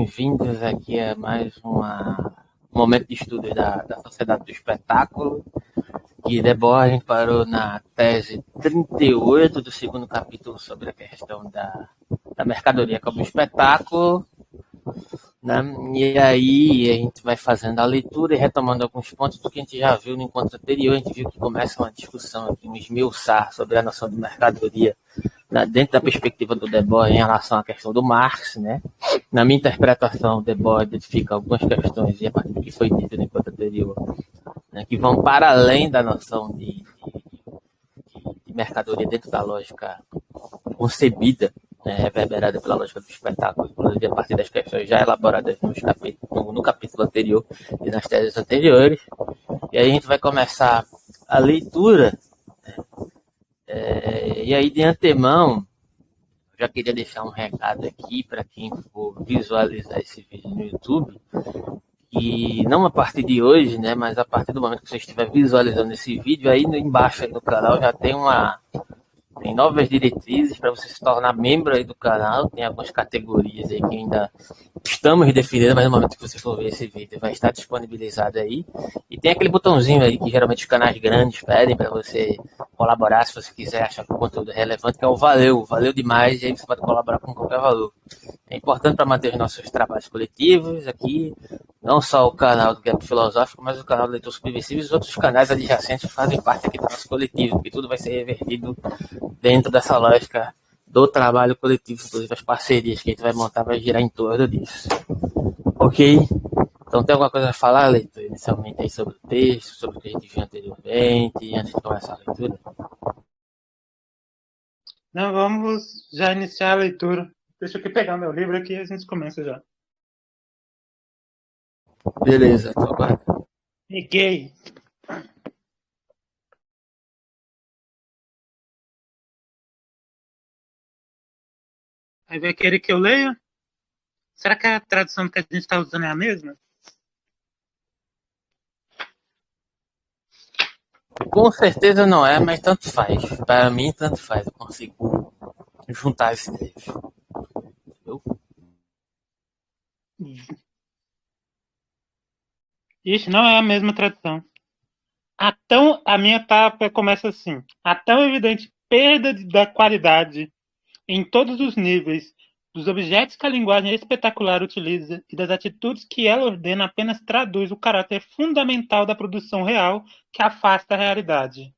bem-vindos aqui a mais um momento de estudo da Sociedade do Espetáculo. E Debord, a gente parou na tese 38 do segundo capítulo sobre a questão da mercadoria como espetáculo, né? E aí a gente vai fazendo a leitura e retomando alguns pontos do que a gente já viu no encontro anterior. A gente viu que começa uma discussão aqui, um esmiuçar sobre a noção de mercadoria dentro da perspectiva do Debord em relação à questão do Marx, né? Na minha interpretação, o Debord identifica algumas questões, e a partir do que foi dito no encontro anterior, né, que vão para além da noção de mercadoria dentro da lógica concebida, né, reverberada pela lógica do espetáculo, inclusive a partir das questões já elaboradas no capítulo anterior e nas teses anteriores. E aí a gente vai começar a leitura. E aí, de antemão, já queria deixar um recado aqui para quem for visualizar esse vídeo no YouTube, e não a partir de hoje, né, mas a partir do momento que você estiver visualizando esse vídeo, aí embaixo aí do canal já tem novas diretrizes para você se tornar membro aí do canal. Tem algumas categorias aí que ainda estamos definindo, mas no momento que você for ver esse vídeo vai estar disponibilizado aí. E tem aquele botãozinho aí que geralmente os canais grandes pedem para você colaborar, se você quiser achar que o conteúdo é relevante, que é o valeu demais, e aí você pode colaborar com qualquer valor. É importante para manter os nossos trabalhos coletivos aqui, não só o canal do Gap Filosófico, mas o canal do Leitor Subversivo e os outros canais adjacentes que fazem parte aqui do nosso coletivo, porque tudo vai ser revertido dentro dessa lógica do trabalho coletivo, inclusive as parcerias que a gente vai montar vai girar em torno disso. Ok? Então tem alguma coisa a falar, leitor, inicialmente aí sobre o texto, sobre o que a gente viu anteriormente, antes de começar a leitura? Não, vamos já iniciar a leitura. Deixa eu pegar meu livro aqui e a gente começa já. Beleza, tô aguardando. Peguei. Aí vai querer que eu leia? Será que a tradução que a gente está usando é a mesma? Com certeza não é, mas tanto faz. Para mim, tanto faz. Eu consigo juntar esses três. Entendeu? Ixi, não é a mesma tradução. A minha começa assim. A tão evidente perda da qualidade em todos os níveis dos objetos que a linguagem espetacular utiliza e das atitudes que ela ordena apenas traduz o caráter fundamental da produção real que afasta a realidade.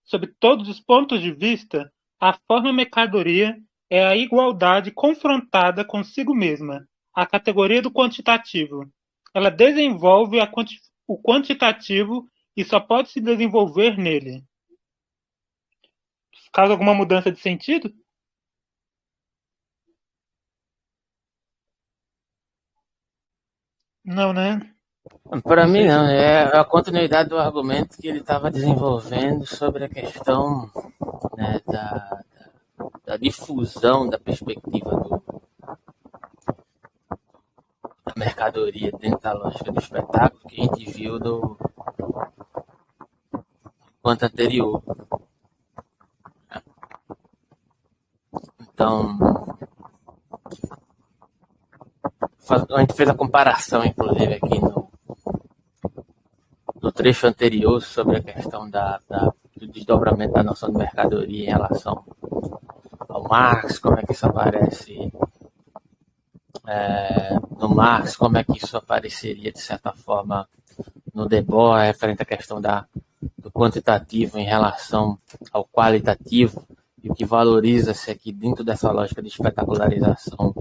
Sob todos os pontos de vista, a forma mercadoria é a igualdade confrontada consigo mesma, a categoria do quantitativo. Ela desenvolve o quantitativo e só pode se desenvolver nele. Causa alguma mudança de sentido? Não, né? Para Não mim, sei não. se. É a continuidade do argumento que ele estava desenvolvendo sobre a questão, né, da difusão da perspectiva da mercadoria dentro da lógica do espetáculo que a gente viu no quanto anterior. Então, a gente fez a comparação, inclusive, aqui no trecho anterior sobre a questão do desdobramento da noção de mercadoria em relação ao Marx, como é que isso aparece no Marx, como é que isso apareceria, de certa forma, no Debord, referente à questão do quantitativo em relação ao qualitativo, e o que valoriza-se aqui dentro dessa lógica de espetacularização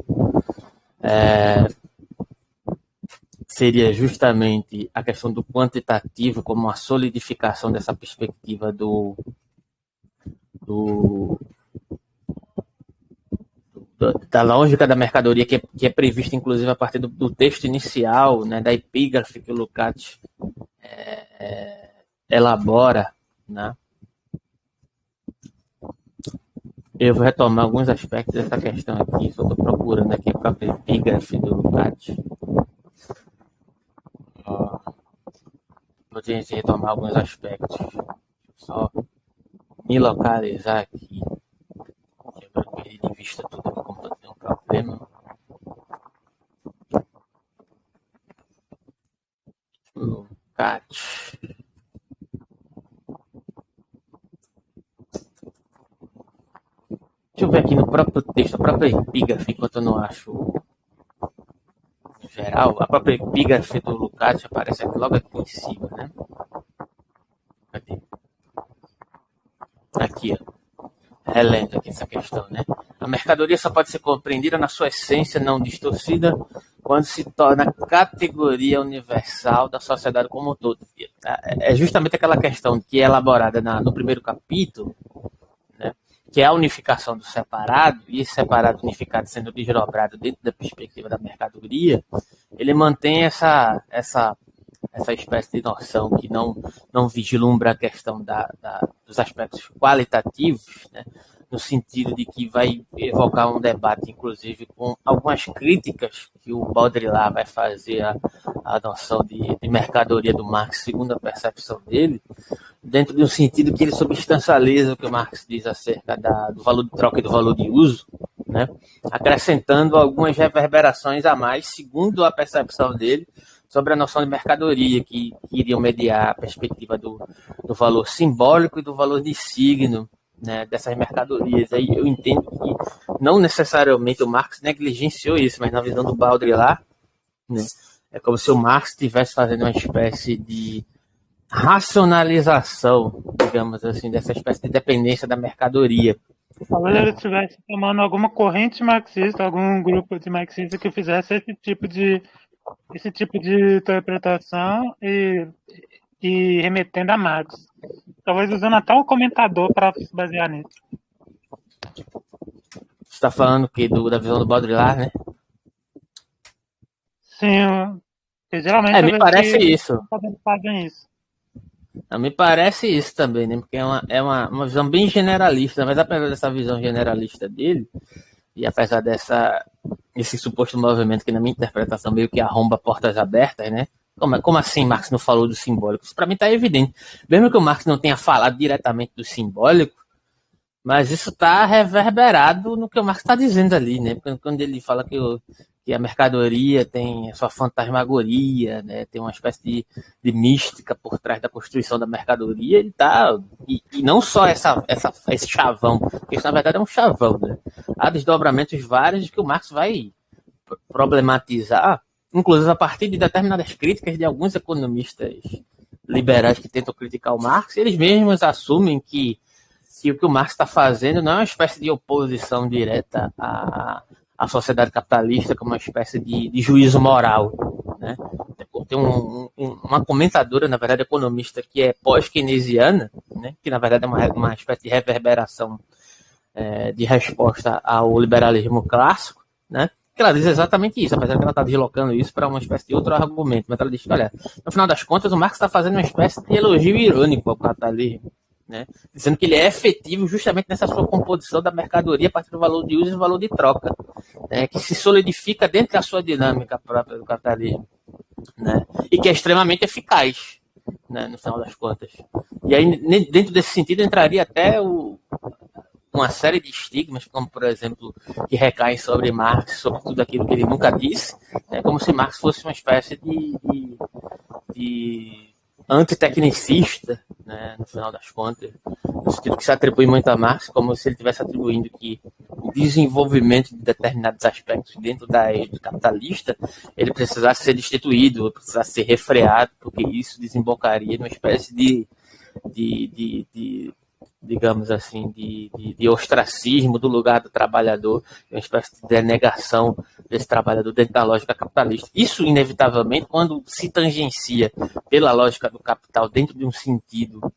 seria justamente a questão do quantitativo como uma solidificação dessa perspectiva do, da lógica da mercadoria que é prevista, inclusive, a partir do texto inicial, né, da epígrafe que o Lukács elabora, né? Eu vou retomar alguns aspectos dessa questão aqui, só estou procurando aqui a própria epígrafe do Lukács. Vou ter que retomar alguns aspectos. Deixa eu só me localizar aqui. Eu perdi de vista tudo, que o computador tem um problema. Lukács. Deixa eu ver aqui no próprio texto, a própria epígrafe, enquanto eu não acho em geral, a própria epígrafe do Lukács aparece aqui, logo aqui em cima, né? Cadê? Aqui, ó. Relendo aqui essa questão, né? A mercadoria só pode ser compreendida na sua essência não distorcida quando se torna categoria universal da sociedade como um todo. É justamente aquela questão que é elaborada no primeiro capítulo, né? Que é a unificação do separado, e esse separado unificado sendo desdobrado dentro da perspectiva da mercadoria, ele mantém essa espécie de noção que não vislumbra a questão dos aspectos qualitativos, né, no sentido de que vai evocar um debate, inclusive, com algumas críticas que o Baudrillard vai fazer à noção de mercadoria do Marx, segundo a percepção dele, dentro de um sentido que ele substancializa o que o Marx diz acerca do valor de troca e do valor de uso, né, acrescentando algumas reverberações a mais, segundo a percepção dele, sobre a noção de mercadoria, que iriam mediar a perspectiva do valor simbólico e do valor de signo, né, dessas mercadorias. Aí eu entendo que não necessariamente o Marx negligenciou isso, mas na visão do Baudrillard, né, é como se o Marx estivesse fazendo uma espécie de racionalização, digamos assim, dessa espécie de dependência da mercadoria. Talvez ele estivesse tomando alguma corrente marxista, algum grupo de marxista que fizesse esse tipo de interpretação e remetendo a Marx. Talvez usando até um comentador para se basear nisso. Você está falando que da visão do Baudrillard, né? Sim, geralmente me parece isso. Fazem isso. Me parece isso também, né? Porque é uma visão bem generalista, mas apesar dessa visão generalista dele, e apesar desse suposto movimento que na minha interpretação meio que arromba portas abertas, né? Como assim Marx não falou do simbólico? Isso para mim está evidente. Mesmo que o Marx não tenha falado diretamente do simbólico, mas isso está reverberado no que o Marx está dizendo ali, né? Quando ele fala que a mercadoria tem a sua fantasmagoria, né? Tem uma espécie de mística por trás da constituição da mercadoria, ele tá. E não só esse chavão, porque isso na verdade é um chavão, né? Há desdobramentos vários que o Marx vai problematizar, inclusive a partir de determinadas críticas de alguns economistas liberais que tentam criticar o Marx, eles mesmos assumem que o que o Marx está fazendo não é uma espécie de oposição direta à sociedade capitalista, como uma espécie de juízo moral, né? Tem uma comentadora, na verdade, economista, que é pós-keynesiana, né? Que na verdade é uma espécie de reverberação de resposta ao liberalismo clássico, né? Que ela diz exatamente isso, apesar de ela estar deslocando isso para uma espécie de outro argumento, mas ela diz que, olha, no final das contas, o Marx está fazendo uma espécie de elogio irônico ao capitalismo, né? Dizendo que ele é efetivo justamente nessa sua composição da mercadoria a partir do valor de uso e do valor de troca, né? Que se solidifica dentro da sua dinâmica própria do capitalismo, né? E que é extremamente eficaz, né? No final das contas. E aí, dentro desse sentido, entraria até uma série de estigmas, como, por exemplo, que recaem sobre Marx, sobre tudo aquilo que ele nunca disse, né? Como se Marx fosse uma espécie de antitecnicista, né, no final das contas, no sentido que se atribui muito a Marx, como se ele estivesse atribuindo que o desenvolvimento de determinados aspectos dentro da égide capitalista, ele precisasse ser destituído, precisasse ser refreado, porque isso desembocaria numa espécie digamos assim, de ostracismo do lugar do trabalhador, uma espécie de denegação desse trabalhador dentro da lógica capitalista. Isso, inevitavelmente, quando se tangencia pela lógica do capital dentro de um sentido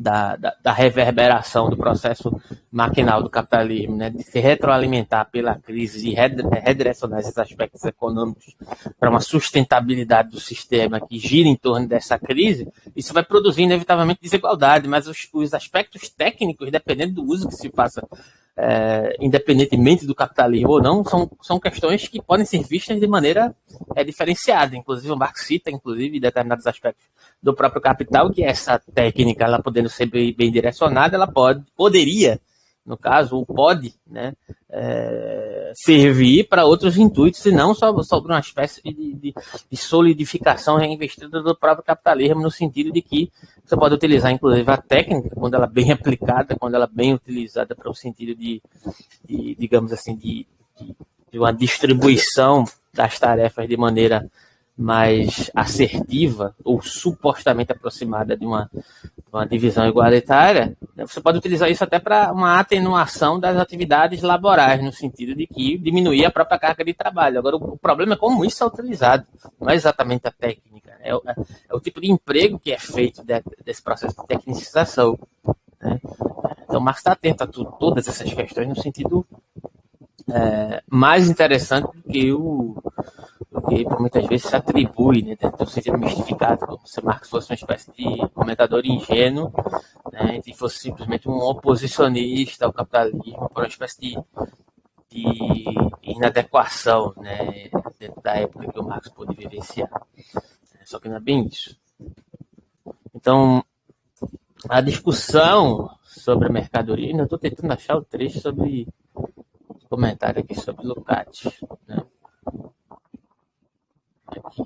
da reverberação do processo maquinal do capitalismo, né, de se retroalimentar pela crise e redirecionar esses aspectos econômicos para uma sustentabilidade do sistema que gira em torno dessa crise, isso vai produzir inevitavelmente desigualdade, mas os aspectos técnicos, dependendo do uso que se faça, independentemente do capitalismo ou não, são questões que podem ser vistas de maneira diferenciada. Inclusive, o Marx cita, inclusive, determinados aspectos do próprio capital, que essa técnica, ela podendo ser bem direcionada, ela poderia no caso, ou pode, né, servir para outros intuitos e não só sobre uma espécie de solidificação reinvestida do próprio capitalismo, no sentido de que você pode utilizar, inclusive, a técnica, quando ela é bem aplicada, quando ela é bem utilizada para o sentido digamos assim, de uma distribuição das tarefas de maneira mais assertiva ou supostamente aproximada de uma divisão igualitária, você pode utilizar isso até para uma atenuação das atividades laborais, no sentido de que diminuir a própria carga de trabalho. Agora, o problema é como isso é utilizado, não é exatamente a técnica, é o tipo de emprego que é feito desse processo de tecnicização, né? Então, Marx está atento a todas essas questões no sentido mais interessante do que muitas vezes se atribui, né, dentro do sentido mistificado, como se Marx fosse uma espécie de comentador ingênuo, né, e fosse simplesmente um oposicionista ao capitalismo, por uma espécie de inadequação, né, dentro da época que o Marx pôde vivenciar. Só que não é bem isso. Então, a discussão sobre a mercadoria, ainda estou tentando achar o trecho sobre comentário aqui sobre Lukács, né? Aqui.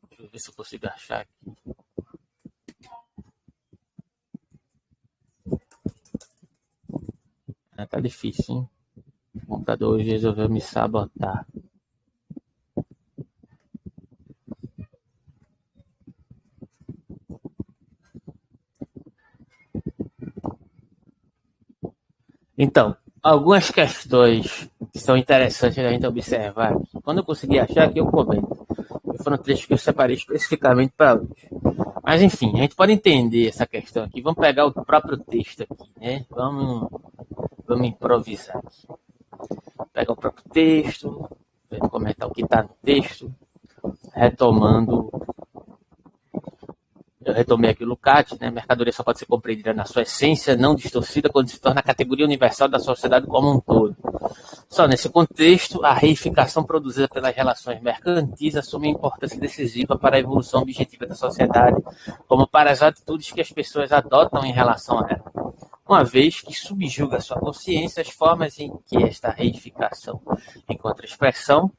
Deixa eu ver se eu consigo achar aqui. Tá difícil, hein? O computador hoje resolveu me sabotar. Então, algumas questões que são interessantes a gente observar. Quando eu conseguir achar aqui, eu comento. Foram trechos que eu separei especificamente para hoje. Mas, enfim, a gente pode entender essa questão aqui. Vamos pegar o próprio texto aqui, né? Vamos improvisar aqui. Pegar o próprio texto, comentar o que está no texto, retomando. Eu retomei aqui o Lukács, né? A mercadoria só pode ser compreendida na sua essência, não distorcida, quando se torna a categoria universal da sociedade como um todo. Só nesse contexto, a reificação produzida pelas relações mercantis assume importância decisiva para a evolução objetiva da sociedade, como para as atitudes que as pessoas adotam em relação a ela. Uma vez que subjuga sua consciência, as formas em que esta reificação encontra expressão,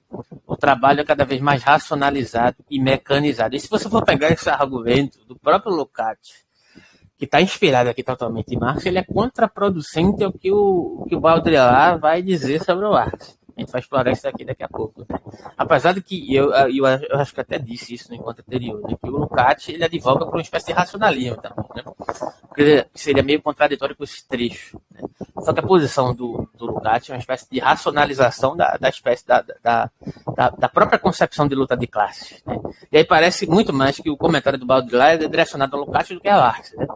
o trabalho é cada vez mais racionalizado e mecanizado. E se você for pegar esse argumento do próprio Lukács, que está inspirado aqui totalmente em Marx, ele é contraproducente ao que o Baudrillard vai dizer sobre o Marx. A gente vai explorar isso aqui daqui a pouco, né? Apesar de que eu acho que até disse isso no encontro anterior, né? Que o Lukács ele advoga por uma espécie de racionalismo também, né? Porque seria meio contraditório com esse trecho, né? Só que a posição do Lukács é uma espécie de racionalização da espécie da própria concepção de luta de classes, né? E aí parece muito mais que o comentário do Baudrillard é direcionado ao Lukács do que a Marx, né?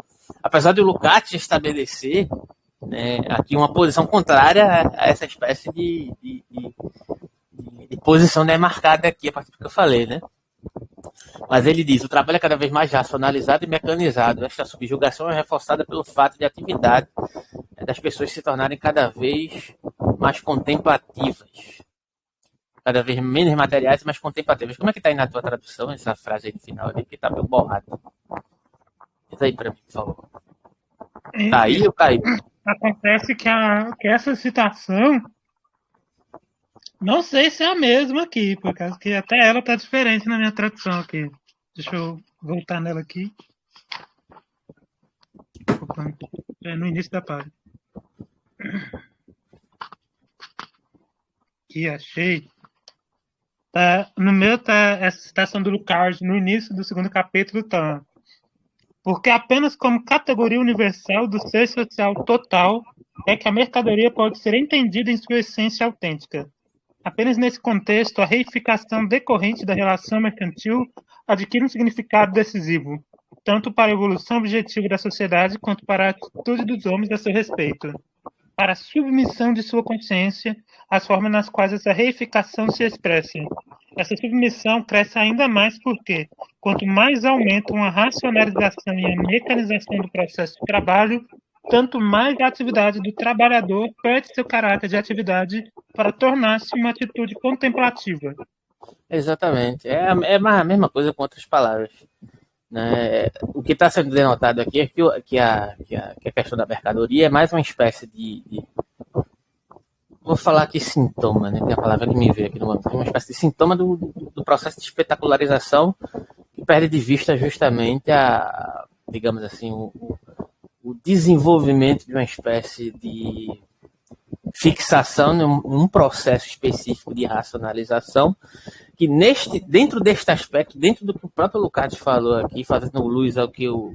Apesar de o Lukács estabelecer, né, aqui uma posição contrária a essa espécie de posição demarcada aqui, a partir do que eu falei, né? Mas ele diz, o trabalho é cada vez mais racionalizado e mecanizado. Esta subjugação é reforçada pelo fato de a atividade das pessoas se tornarem cada vez mais contemplativas. Cada vez menos materiais e mais contemplativas. Como é que está aí na tua tradução essa frase aí no final ali, que está meio borrado? Diz aí para mim, por favor. Tá aí ou caiu? Acontece que essa citação, não sei se é a mesma aqui, por causa que até ela tá diferente na minha tradução aqui. Deixa eu voltar nela aqui. É no início da página. Aqui, achei. No meu tá essa citação do Lukács no início do segundo capítulo, tá? Porque apenas como categoria universal do ser social total é que a mercadoria pode ser entendida em sua essência autêntica. Apenas nesse contexto, a reificação decorrente da relação mercantil adquire um significado decisivo, tanto para a evolução objetiva da sociedade quanto para a atitude dos homens a seu respeito, para a submissão de sua consciência às formas nas quais essa reificação se expressa. Essa submissão cresce ainda mais porque, quanto mais aumentam a racionalização e a mecanização do processo de trabalho, tanto mais a atividade do trabalhador perde seu caráter de atividade para tornar-se uma atitude contemplativa. Exatamente. É a mesma coisa com outras palavras. né? O que está sendo denotado aqui é que a questão da mercadoria é mais uma espécie vou falar aqui sintoma, né? Que é a palavra que me veio aqui no momento. É uma espécie de sintoma do processo de espetacularização que perde de vista justamente digamos assim, o desenvolvimento de uma espécie de fixação num processo específico de racionalização que dentro deste aspecto, dentro do que o próprio Lukács falou aqui, fazendo luz ao que o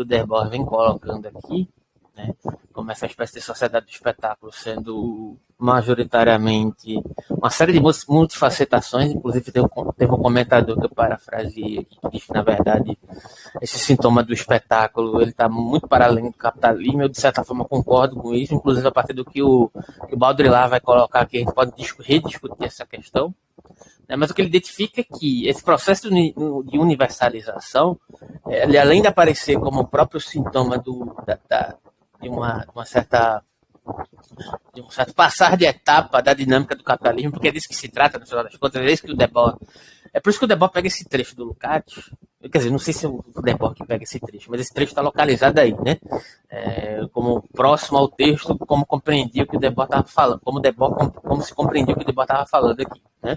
Debord vem colocando aqui, né, como essa espécie de sociedade do espetáculo sendo majoritariamente uma série de multifacetações, inclusive teve um comentador que eu parafraseei aqui, que diz que, na verdade, esse sintoma do espetáculo ele está muito para além do capitalismo. Eu, de certa forma, concordo com isso, inclusive a partir do que o Baudrillard vai colocar aqui, a gente pode rediscutir essa questão, né? Mas o que ele identifica é que esse processo de universalização, ele, além de aparecer como o próprio sintoma de uma certa de um certo passar de etapa da dinâmica do capitalismo, porque é disso que se trata, no final das contas, é isso que o Debord. É por isso que o Debord pega esse trecho do Lukács. Quer dizer, não sei se é o Debord que pega esse trecho, mas esse trecho está localizado aí, né? Como próximo ao texto, como compreendia o que o Debord estava falando, como se compreendia o que o Debord estava falando aqui, né?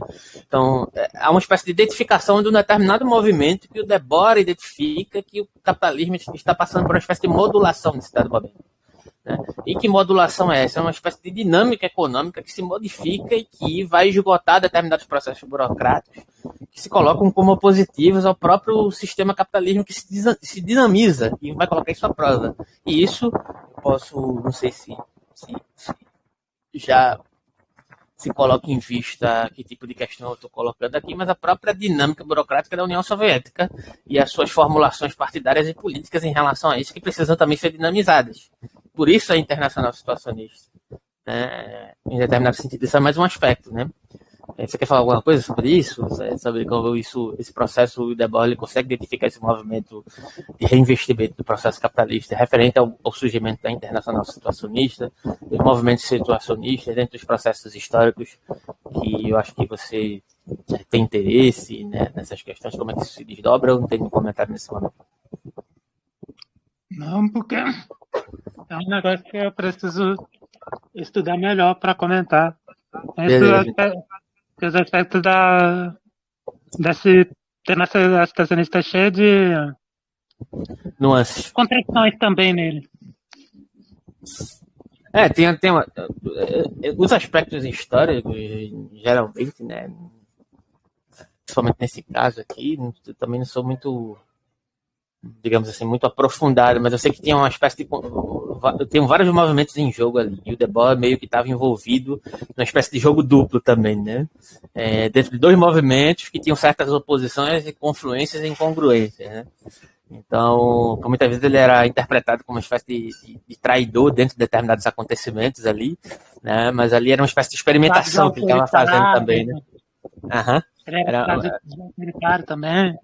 Então, há uma espécie de identificação de um determinado movimento que o Debord identifica que o capitalismo está passando por uma espécie de modulação nesse dado momento. Né? E que modulação é essa? É uma espécie de dinâmica econômica que se modifica e que vai esgotar determinados processos burocráticos que se colocam como opositivos ao próprio sistema capitalismo que se dinamiza e vai colocar isso à prova. E isso, eu posso, não sei se já se coloca em vista que tipo de questão eu estou colocando aqui, mas a própria dinâmica burocrática da União Soviética e as suas formulações partidárias e políticas em relação a isso que precisam também ser dinamizadas. Por isso a internacional situacionista, né? Em determinado sentido, isso é mais um aspecto, né? Você quer falar alguma coisa sobre isso? Sobre como esse processo, o Debord consegue identificar esse movimento de reinvestimento do processo capitalista referente ao surgimento da internacional situacionista, dos movimentos situacionistas dentro dos processos históricos, que eu acho que você tem interesse, né, nessas questões, como é que isso se desdobra, ou não tem nenhum comentário nesse momento? Não, porque é um negócio que eu preciso estudar melhor para comentar. Os aspectos desse tema situacionista cheio de nuances. contradições também nele. Os aspectos históricos, geralmente, né, principalmente nesse caso aqui, eu também não sou muito, digamos assim, muito aprofundado, mas eu sei que tinha uma espécie de... Tem vários movimentos em jogo ali, e o Debord meio que estava envolvido numa espécie de jogo duplo também, né? Dentro de dois movimentos que tinham certas oposições e confluências e incongruências, né? Então, por muitas vezes ele era interpretado como uma espécie de traidor dentro de determinados acontecimentos ali, né? Mas ali era uma espécie de experimentação que ele estava fazendo também, né? Uhum. Era também.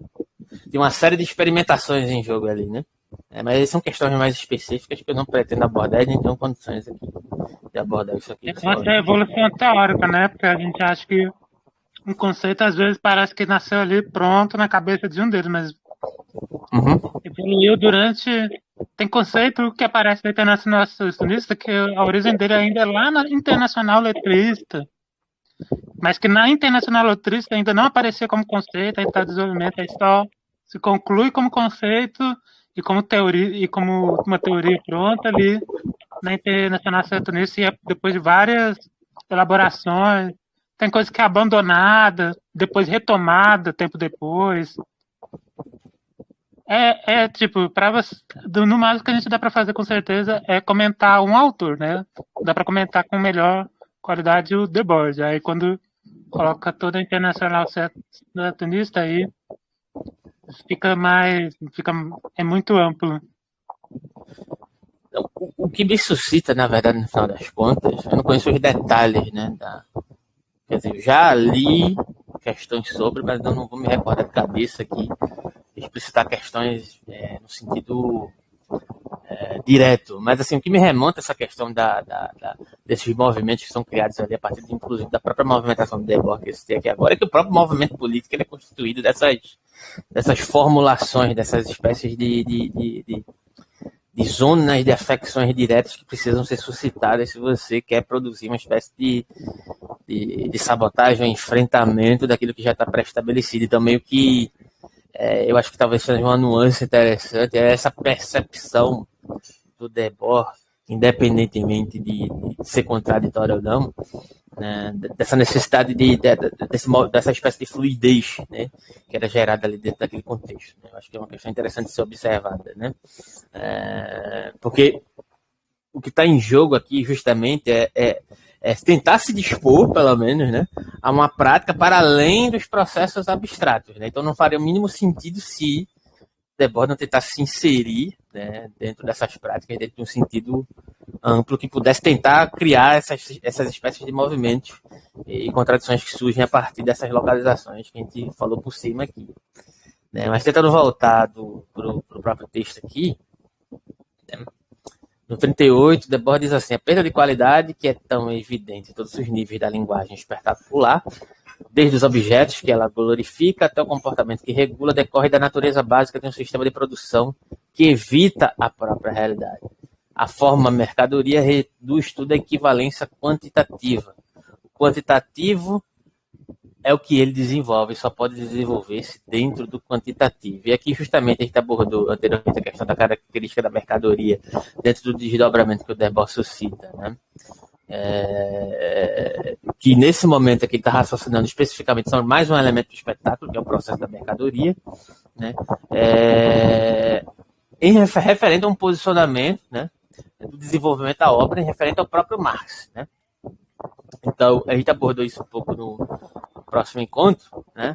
Tem uma série de experimentações em jogo ali, né? Mas são questões mais específicas que eu não pretendo abordar e nem tenho condições aqui de abordar isso aqui. Essa é a evolução teórica, né? Porque a gente acha que um conceito às vezes parece que nasceu ali pronto na cabeça de um deles, mas evoluiu durante... Tem conceito que aparece na Internacional Socialista que a origem dele ainda é lá na Internacional Letrista, mas que na Internacional Letrista ainda não aparecia como conceito, aí está desenvolvimento, aí só se conclui como conceito e como teoria, e como uma teoria pronta ali na Internacional Socialista, e depois de várias elaborações, tem coisa que é abandonada, depois retomada tempo depois. Tipo, para você, no máximo que a gente dá para fazer com certeza é comentar um autor, né? Dá para comentar com melhor qualidade o Debord. Aí quando coloca toda a internacional satanista aí é muito amplo. O que me suscita, na verdade, no final das contas, eu não conheço os detalhes, né? Quer dizer, eu já li questões sobre, mas eu não vou me recordar de cabeça aqui, explicitar questões no sentido direto. Mas, assim, o que me remonta essa questão desses movimentos que são criados ali a partir, inclusive, da própria movimentação do Debord que eu citei aqui agora, é que o próprio movimento político ele é constituído dessas dessas formulações, dessas espécies de zonas de afecções diretas que precisam ser suscitadas se você quer produzir uma espécie de sabotagem, enfrentamento daquilo que já está pré-estabelecido. Então, meio que eu acho que talvez seja uma nuance interessante, é essa percepção do Debord, independentemente de ser contraditório ou não, né, dessa necessidade dessa espécie de fluidez, né, que era gerada ali dentro daquele contexto. Né? Eu acho que é uma questão interessante de ser observada, né? Porque o que está em jogo aqui justamente é tentar se dispor, pelo menos, né, a uma prática para além dos processos abstratos. Né? Então não faria o mínimo sentido se Debord não tentar se inserir, né, dentro dessas práticas, dentro de um sentido amplo que pudesse tentar criar essas espécies de movimentos e contradições que surgem a partir dessas localizações que a gente falou por cima aqui. Né? Mas tentando voltar para o próprio texto aqui, né? No 38, Debord diz assim: a perda de qualidade, que é tão evidente em todos os níveis da linguagem espetacular, desde os objetos que ela glorifica até o comportamento que regula, decorre da natureza básica de um sistema de produção que evita a própria realidade. A forma mercadoria reduz tudo à equivalência quantitativa. O quantitativo é o que ele desenvolve, só pode desenvolver-se dentro do quantitativo. E aqui justamente a gente abordou anteriormente a questão da característica da mercadoria dentro do desdobramento que o Debord suscita, né? Que nesse momento aqui ele está raciocinando especificamente sobre mais um elemento do espetáculo, que é o processo da mercadoria, né? Referente a um posicionamento, né, do desenvolvimento da obra, referente ao próprio Marx, né? Então, a gente abordou isso um pouco no próximo encontro, né?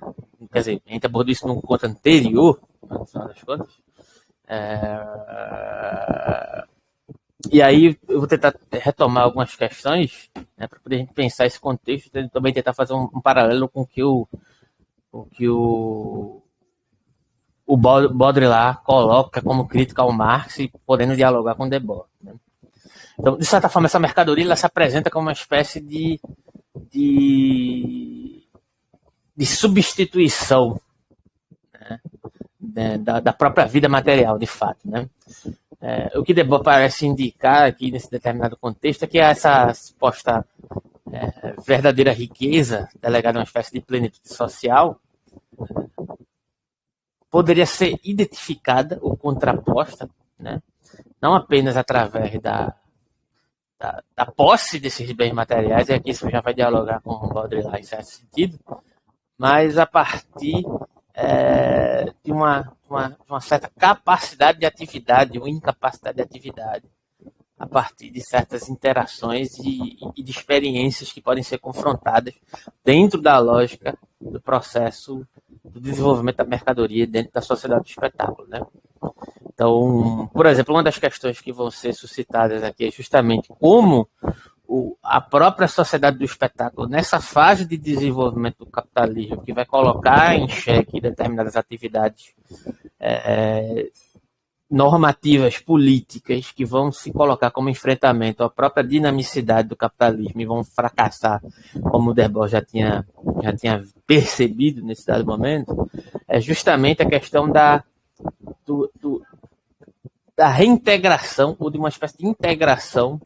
Quer dizer, a gente abordou isso no encontro anterior, no final das contas. E aí eu vou tentar retomar algumas questões, né, para poder a gente pensar esse contexto e também tentar fazer um paralelo com o que o Baudrillard coloca como crítica ao Marx e podendo dialogar com Debord. Né? Então, de certa forma, essa mercadoria ela se apresenta como uma espécie de substituição, né, da própria vida material, de fato. Né? O que Debord parece indicar aqui nesse determinado contexto é que essa suposta verdadeira riqueza, delegada a uma espécie de plenitude social, poderia ser identificada ou contraposta, né, não apenas através da posse desses bens materiais, e aqui isso já vai dialogar com o Baudrillard em certo sentido, mas a partir de uma certa capacidade de atividade ou incapacidade de atividade, a partir de certas interações e de experiências que podem ser confrontadas dentro da lógica do processo do desenvolvimento da mercadoria dentro da sociedade do espetáculo, né? Então, por exemplo, uma das questões que vão ser suscitadas aqui é justamente como a própria sociedade do espetáculo, nessa fase de desenvolvimento do capitalismo, que vai colocar em xeque determinadas atividades normativas políticas que vão se colocar como enfrentamento à própria dinamicidade do capitalismo e vão fracassar, como o Debord já tinha percebido nesse dado momento, é justamente a questão da reintegração ou de uma espécie de integração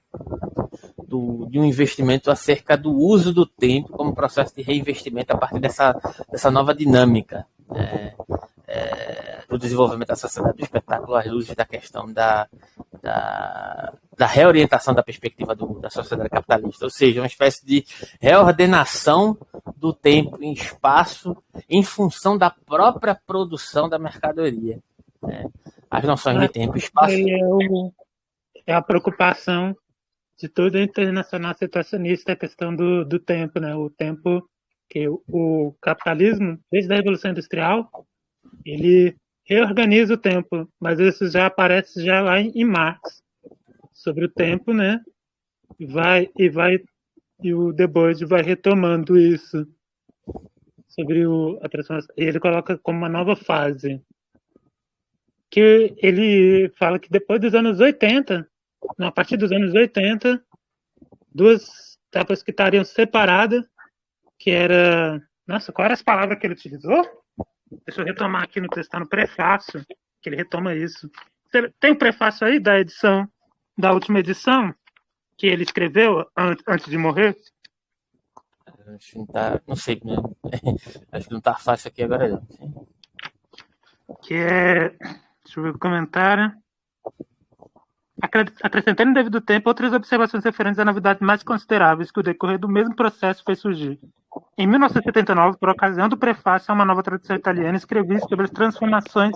de um investimento acerca do uso do tempo como processo de reinvestimento a partir dessa nova dinâmica do desenvolvimento da sociedade do espetáculo às luzes da questão da reorientação da perspectiva da sociedade capitalista, ou seja, uma espécie de reordenação do tempo em espaço em função da própria produção da mercadoria. Né? As noções de tempo e espaço... É a preocupação de todo internacional situacionista, a questão do tempo, né? O tempo que o capitalismo, desde a Revolução Industrial, ele reorganiza o tempo, mas isso já aparece já lá em Marx, sobre o tempo, né? E o Debord vai retomando isso sobre a transformação. E ele coloca como uma nova fase, que ele fala que depois dos anos 80, a partir dos anos 80, duas etapas que estariam separadas, que era... Nossa, qual era as palavras que ele utilizou? Deixa eu retomar aqui no texto, tá no prefácio, que ele retoma isso. Tem o prefácio aí da edição, da última edição, que ele escreveu antes de morrer? Acho que não tá, não sei, né? Acho que não tá fácil aqui agora não. Que é, deixa eu ver o comentário. Acrescentando no devido tempo outras observações referentes a novidades mais consideráveis que o decorrer do mesmo processo fez surgir. Em 1979, por ocasião do prefácio a uma nova tradução italiana, escrevi sobre as transformações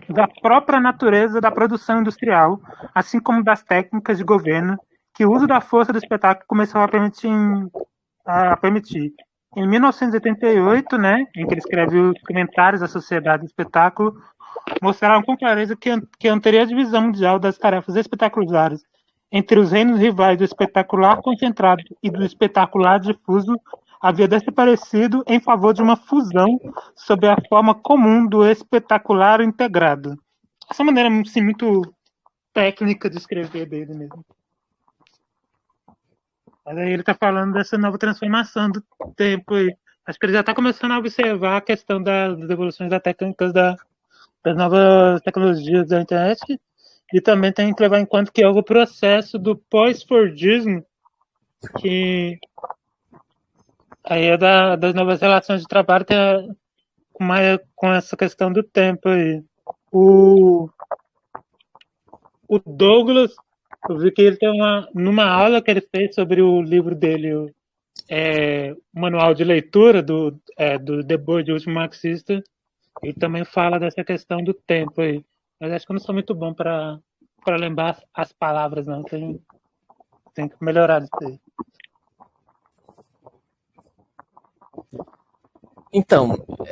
da própria natureza da produção industrial, assim como das técnicas de governo, que o uso da força do espetáculo começou a permitir. Em 1988, né, em que ele escreve os comentários da sociedade do espetáculo, mostraram com clareza que a anterior divisão mundial das tarefas espetaculares entre os reinos rivais do espetacular concentrado e do espetacular difuso havia desaparecido em favor de uma fusão sob a forma comum do espetacular integrado. Essa maneira assim, muito técnica de escrever dele mesmo. Mas aí ele está falando dessa nova transformação do tempo. E acho que ele já está começando a observar a questão das evoluções das técnicas das novas tecnologias da internet, e também tem que levar em conta que houve o processo do pós-fordismo, que aí é das novas relações de trabalho com essa questão do tempo aí. O Douglas, eu vi que ele tem numa aula que ele fez sobre o livro dele, o manual de leitura do Debord, de Último Marxista, ele também fala dessa questão do tempo aí. Mas acho que eu não sou muito bom para lembrar as palavras, não. Tem que melhorar isso aí. Então, o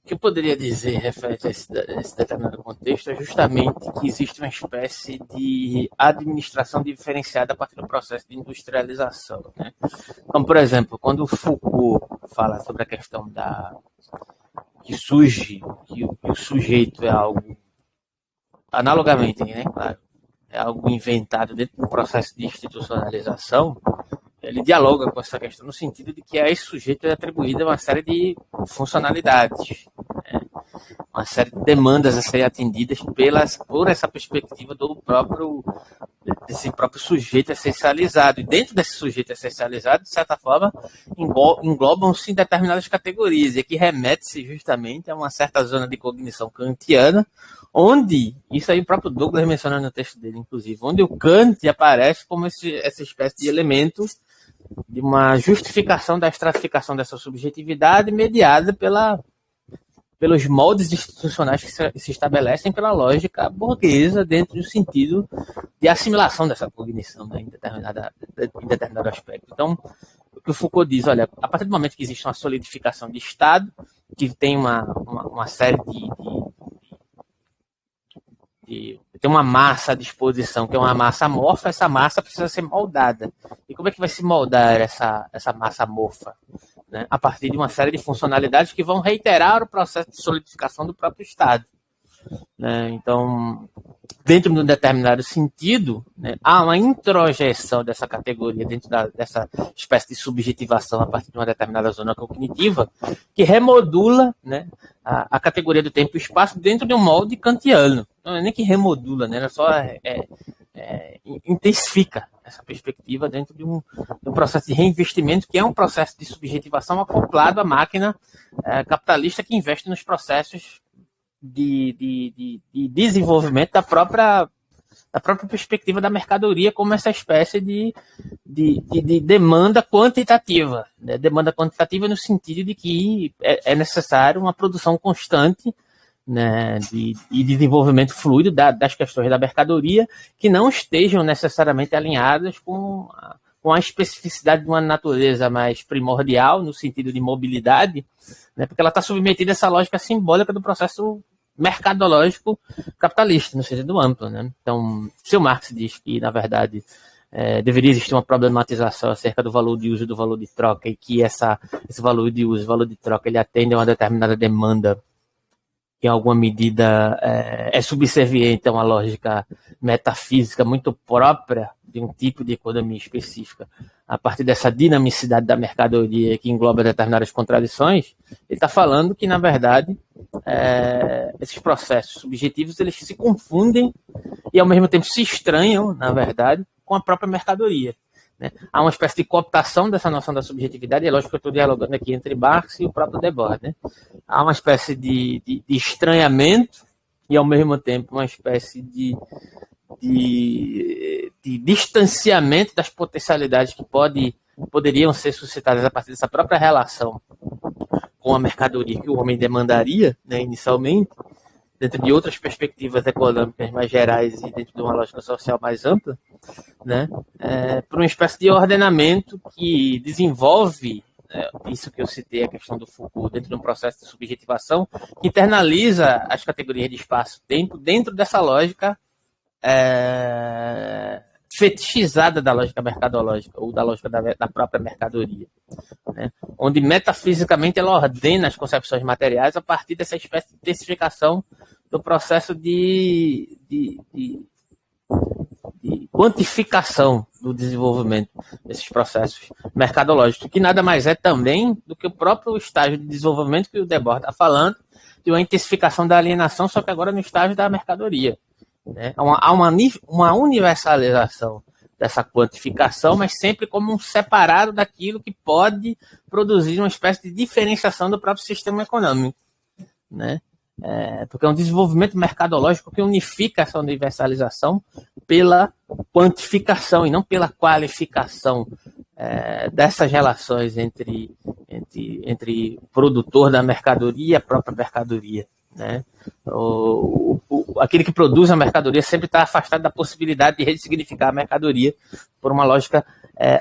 que eu poderia dizer referente a esse determinado contexto é justamente que existe uma espécie de administração diferenciada a partir do processo de industrialização, né? Então, por exemplo, quando Foucault fala sobre a questão que surge, que o sujeito é algo, analogamente, né, claro, é algo inventado dentro do processo de institucionalização, ele dialoga com essa questão no sentido de que a esse sujeito é atribuída uma série de funcionalidades, né? Uma série de demandas a serem atendidas por essa perspectiva desse próprio sujeito essencializado. E dentro desse sujeito essencializado, de certa forma, englobam-se determinadas categorias, e que remete-se justamente a uma certa zona de cognição kantiana, onde, isso aí o próprio Douglas menciona no texto dele, inclusive, onde o Kant aparece como essa espécie de elemento de uma justificação da estratificação dessa subjetividade mediada pelos moldes institucionais que se estabelecem pela lógica burguesa dentro do sentido de assimilação dessa cognição, né, em determinado aspecto. Então, o que o Foucault diz, olha, a partir do momento que existe uma solidificação de Estado, que tem uma série tem uma massa à disposição, que é uma massa amorfa, essa massa precisa ser moldada. E como é que vai se moldar essa massa amorfa? Né? A partir de uma série de funcionalidades que vão reiterar o processo de solidificação do próprio Estado. Né? Então, dentro de um determinado sentido, né, há uma introjeção dessa categoria dentro dessa espécie de subjetivação a partir de uma determinada zona cognitiva que remodula, né, a categoria do tempo e espaço dentro de um molde kantiano. Não é nem que remodula, né, ela só intensifica essa perspectiva dentro de um processo de reinvestimento, que é um processo de subjetivação acoplado à máquina capitalista que investe nos processos de desenvolvimento da própria perspectiva da mercadoria como essa espécie de demanda quantitativa. Né? Demanda quantitativa no sentido de que é necessário uma produção constante, né, de desenvolvimento fluido das questões da mercadoria que não estejam necessariamente alinhadas com a especificidade de uma natureza mais primordial, no sentido de mobilidade, né, porque ela está submetida a essa lógica simbólica do processo mercadológico capitalista, no sentido amplo. Né? Então, se o Marx diz que, na verdade, deveria existir uma problematização acerca do valor de uso e do valor de troca, e que esse valor de uso e valor de troca ele atende a uma determinada demanda em alguma medida, é subserviente a uma lógica metafísica muito própria de um tipo de economia específica, a partir dessa dinamicidade da mercadoria que engloba determinadas contradições, ele está falando que, na verdade, esses processos subjetivos eles se confundem e, ao mesmo tempo, se estranham, na verdade, com a própria mercadoria. Né? Há uma espécie de cooptação dessa noção da subjetividade, e é lógico que eu estou dialogando aqui entre Marx e o próprio Debord. Né? Há uma espécie de estranhamento e, ao mesmo tempo, uma espécie de distanciamento das potencialidades que poderiam ser suscitadas a partir dessa própria relação com a mercadoria que o homem demandaria, né, inicialmente, dentro de outras perspectivas econômicas mais gerais e dentro de uma lógica social mais ampla, né, para uma espécie de ordenamento que desenvolve isso que eu citei, a questão do Foucault, dentro de um processo de subjetivação, que internaliza as categorias de espaço-tempo dentro dessa lógica fetichizada da lógica mercadológica ou da lógica da própria mercadoria, né? Onde metafisicamente ela ordena as concepções materiais a partir dessa espécie de intensificação do processo de quantificação do desenvolvimento desses processos mercadológicos, que nada mais é também do que o próprio estágio de desenvolvimento que o Debord está falando, de uma intensificação da alienação, só que agora no estágio da mercadoria. Né? Há uma universalização dessa quantificação, mas sempre como um separado daquilo que pode produzir uma espécie de diferenciação do próprio sistema econômico. Né? Porque é um desenvolvimento mercadológico que unifica essa universalização pela quantificação e não pela qualificação dessas relações entre o produtor da mercadoria e a própria mercadoria. Né? Aquele que produz a mercadoria sempre está afastado da possibilidade de ressignificar a mercadoria por uma lógica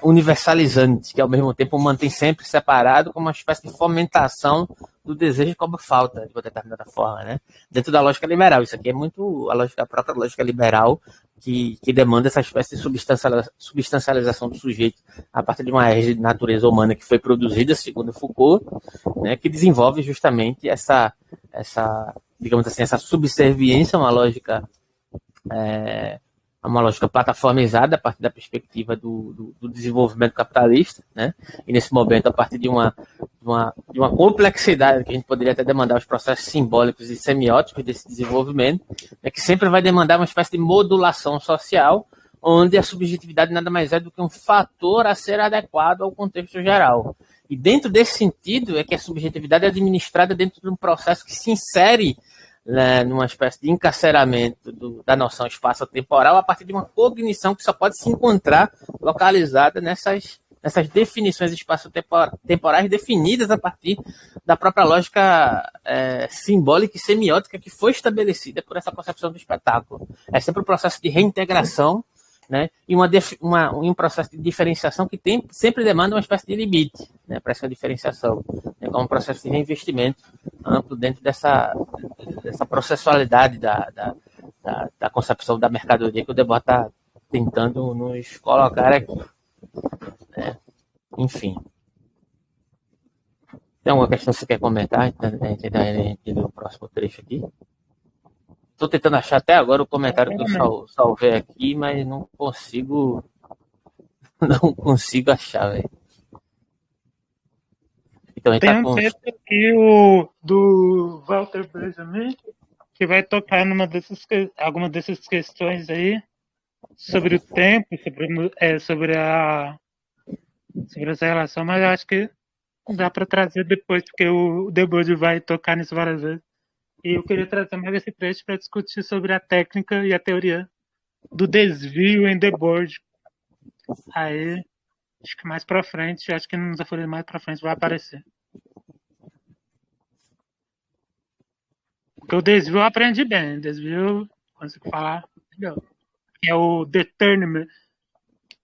universalizante, que ao mesmo tempo mantém sempre separado como uma espécie de fomentação do desejo como falta, de uma determinada forma, né? Dentro da lógica liberal. Isso aqui é muito a própria lógica liberal que demanda essa espécie de substancialização do sujeito a partir de uma égide de natureza humana que foi produzida, segundo Foucault, né, que desenvolve justamente essa, digamos assim, essa subserviência a uma lógica plataformizada a partir da perspectiva do desenvolvimento capitalista, né? E nesse momento, a partir de uma complexidade que a gente poderia até demandar os processos simbólicos e semióticos desse desenvolvimento, né, que sempre vai demandar uma espécie de modulação social, onde a subjetividade nada mais é do que um fator a ser adequado ao contexto geral. E dentro desse sentido é que a subjetividade é administrada dentro de um processo que se insere, né, numa espécie de encarceramento da noção espaço-temporal a partir de uma cognição que só pode se encontrar localizada nessas definições espaço-temporais definidas a partir da própria lógica simbólica e semiótica que foi estabelecida por essa concepção do espetáculo. É sempre um processo de reintegração, né, e um processo de diferenciação que sempre demanda uma espécie de limite, né, para essa diferenciação, né, como um processo de reinvestimento amplo dentro dessa processualidade da concepção da mercadoria que o Debord está tentando nos colocar aqui. Né? Enfim. Tem alguma questão que você quer comentar? A gente do próximo trecho aqui. Estou tentando achar até agora o comentário que eu salvei aqui, mas não consigo achar, velho. Então, tem um texto aqui do Walter Benjamin que vai tocar alguma dessas questões aí sobre o tempo, sobre essa relação, mas eu acho que dá para trazer depois, porque o Debord vai tocar nisso várias vezes. E eu queria trazer mais esse trecho para discutir sobre a técnica e a teoria do desvio em Debord. Aí, acho que mais para frente, acho que nos aforismos mais para frente vai aparecer. Porque o desvio eu aprendi bem. Desvio, consigo falar melhor. É o détournement.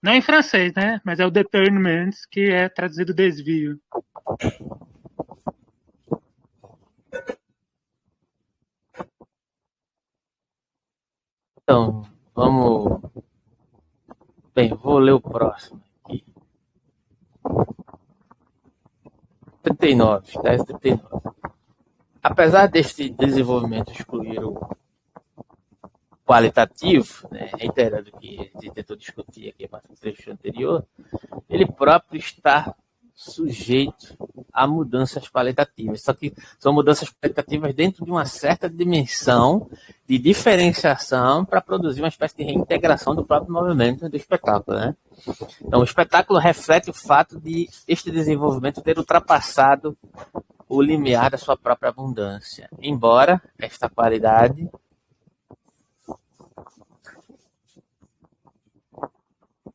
Não em francês, né? Mas é o détournement, que é traduzido desvio. Então, vamos... Bem, vou ler o próximo aqui. 39, 10:39. apesar deste desenvolvimento excluir o qualitativo, né, reiterando o que a gente tentou discutir aqui a partir do trecho anterior, ele próprio está sujeito a mudanças qualitativas. Só que são mudanças qualitativas dentro de uma certa dimensão de diferenciação para produzir uma espécie de reintegração do próprio movimento do espetáculo, né? Então, o espetáculo reflete o fato de este desenvolvimento ter ultrapassado o limiar da sua própria abundância. Embora esta qualidade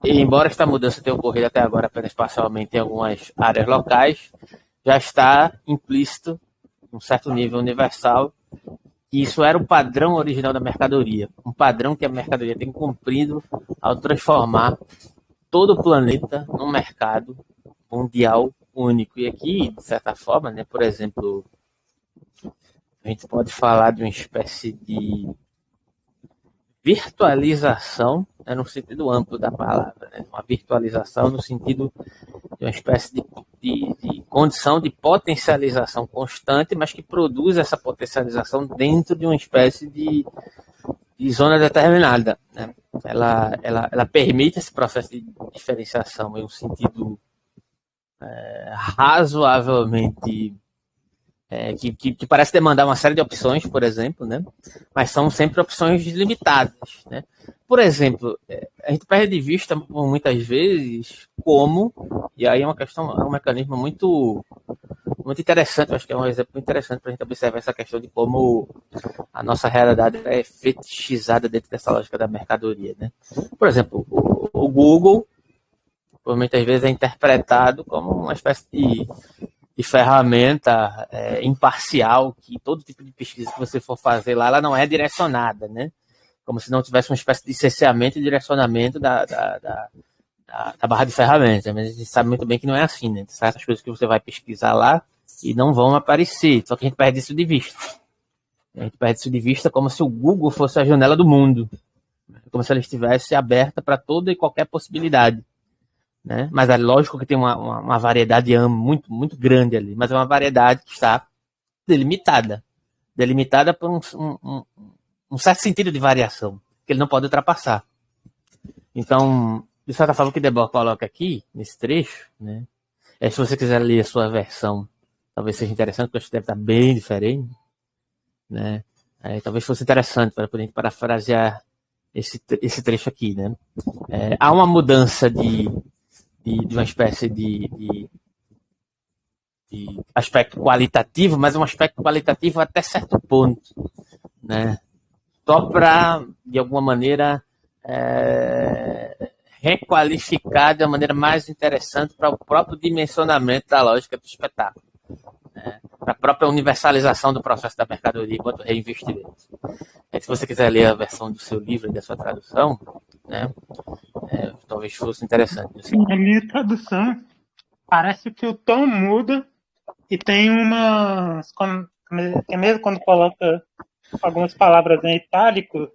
embora esta mudança tenha ocorrido até agora apenas parcialmente em algumas áreas locais, já está implícito, um certo nível universal, que isso era o padrão original da mercadoria, um padrão que a mercadoria tem cumprido ao transformar todo o planeta num mercado mundial único. E aqui, de certa forma, né, por exemplo, a gente pode falar de uma espécie de virtualização, né, no sentido amplo da palavra, né, uma virtualização no sentido de uma espécie de condição de potencialização constante, mas que produz essa potencialização dentro de uma espécie de zona determinada, né? Ela permite esse processo de diferenciação em um sentido razoavelmente que parece demandar uma série de opções, por exemplo, né? Mas são sempre opções limitadas, né? Por exemplo, a gente perde de vista muitas vezes como, e aí é uma questão, é um mecanismo muito interessante, eu acho que é um exemplo muito interessante para a gente observar essa questão de como a nossa realidade é fetichizada dentro dessa lógica da mercadoria, né? Por exemplo, o Google, por muitas vezes, é interpretado como uma espécie de ferramenta imparcial, que todo tipo de pesquisa que você for fazer lá, ela não é direcionada, né? Como se não tivesse uma espécie de cerceamento e direcionamento da barra de ferramentas. Mas a gente sabe muito bem que não é assim, né? Tem certas coisas que você vai pesquisar lá e não vão aparecer, só que a gente perde isso de vista. A gente perde isso de vista como se o Google fosse a janela do mundo, como se ela estivesse aberta para toda e qualquer possibilidade, né? Mas é lógico que tem uma variedade muito, muito grande ali, mas é uma variedade que está delimitada por um certo sentido de variação, que ele não pode ultrapassar. Então, de certa forma, o que Debord coloca aqui, nesse trecho, né? Se você quiser ler a sua versão, talvez seja interessante, porque acho que deve estar bem diferente, né? Talvez fosse interessante para poder parafrasear esse trecho aqui, né? Há uma mudança de uma espécie de aspecto qualitativo, mas um aspecto qualitativo até certo ponto, né? Só para, de alguma maneira, requalificar de uma maneira mais interessante para o próprio dimensionamento da lógica do espetáculo, né? Para a própria universalização do processo da mercadoria enquanto reinvestimento. Se você quiser ler a versão do seu livro e da sua tradução, né, talvez fosse interessante. Na minha tradução, parece que o tom muda e tem umas... mesmo quando coloca algumas palavras em itálico,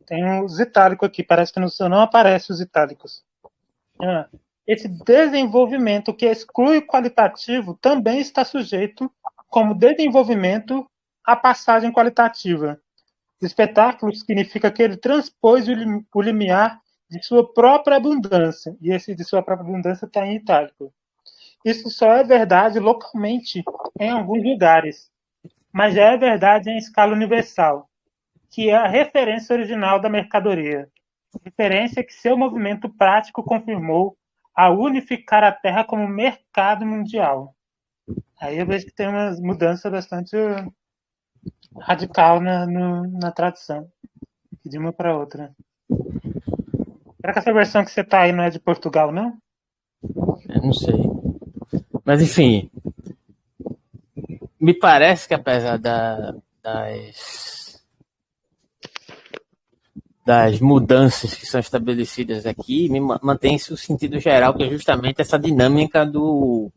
tem uns itálicos aqui, parece que no seu não aparece os itálicos. Esse desenvolvimento que exclui o qualitativo também está sujeito, como desenvolvimento, à passagem qualitativa. O espetáculo significa que ele transpôs o limiar de sua própria abundância, e esse de sua própria abundância está em itálico. Isso só é verdade localmente em alguns lugares, mas já é verdade em escala universal, que é a referência original da mercadoria, referência que seu movimento prático confirmou a unificar a Terra como mercado mundial. Aí eu vejo que tem uma mudança bastante radical na tradução, de uma para outra. Será que essa versão que você está aí não é de Portugal, não? Eu não sei. Mas, enfim, me parece que apesar das mudanças que são estabelecidas aqui, mantém-se o sentido geral, que é justamente essa dinâmica do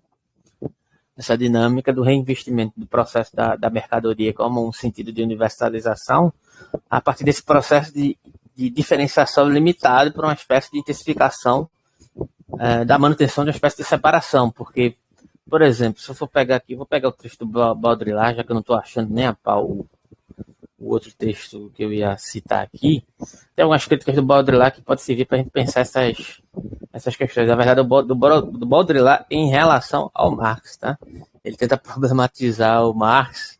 reinvestimento do processo da mercadoria como um sentido de universalização, a partir desse processo de diferenciação limitado para uma espécie de intensificação da manutenção de uma espécie de separação, porque Por exemplo, se eu for pegar aqui, vou pegar o texto do Baudrillard, já que eu não estou achando nem a pau o outro texto que eu ia citar aqui. Tem algumas críticas do Baudrillard que pode servir para a gente pensar essas questões. Na verdade, do Baudrillard em relação ao Marx, tá? Ele tenta problematizar o Marx,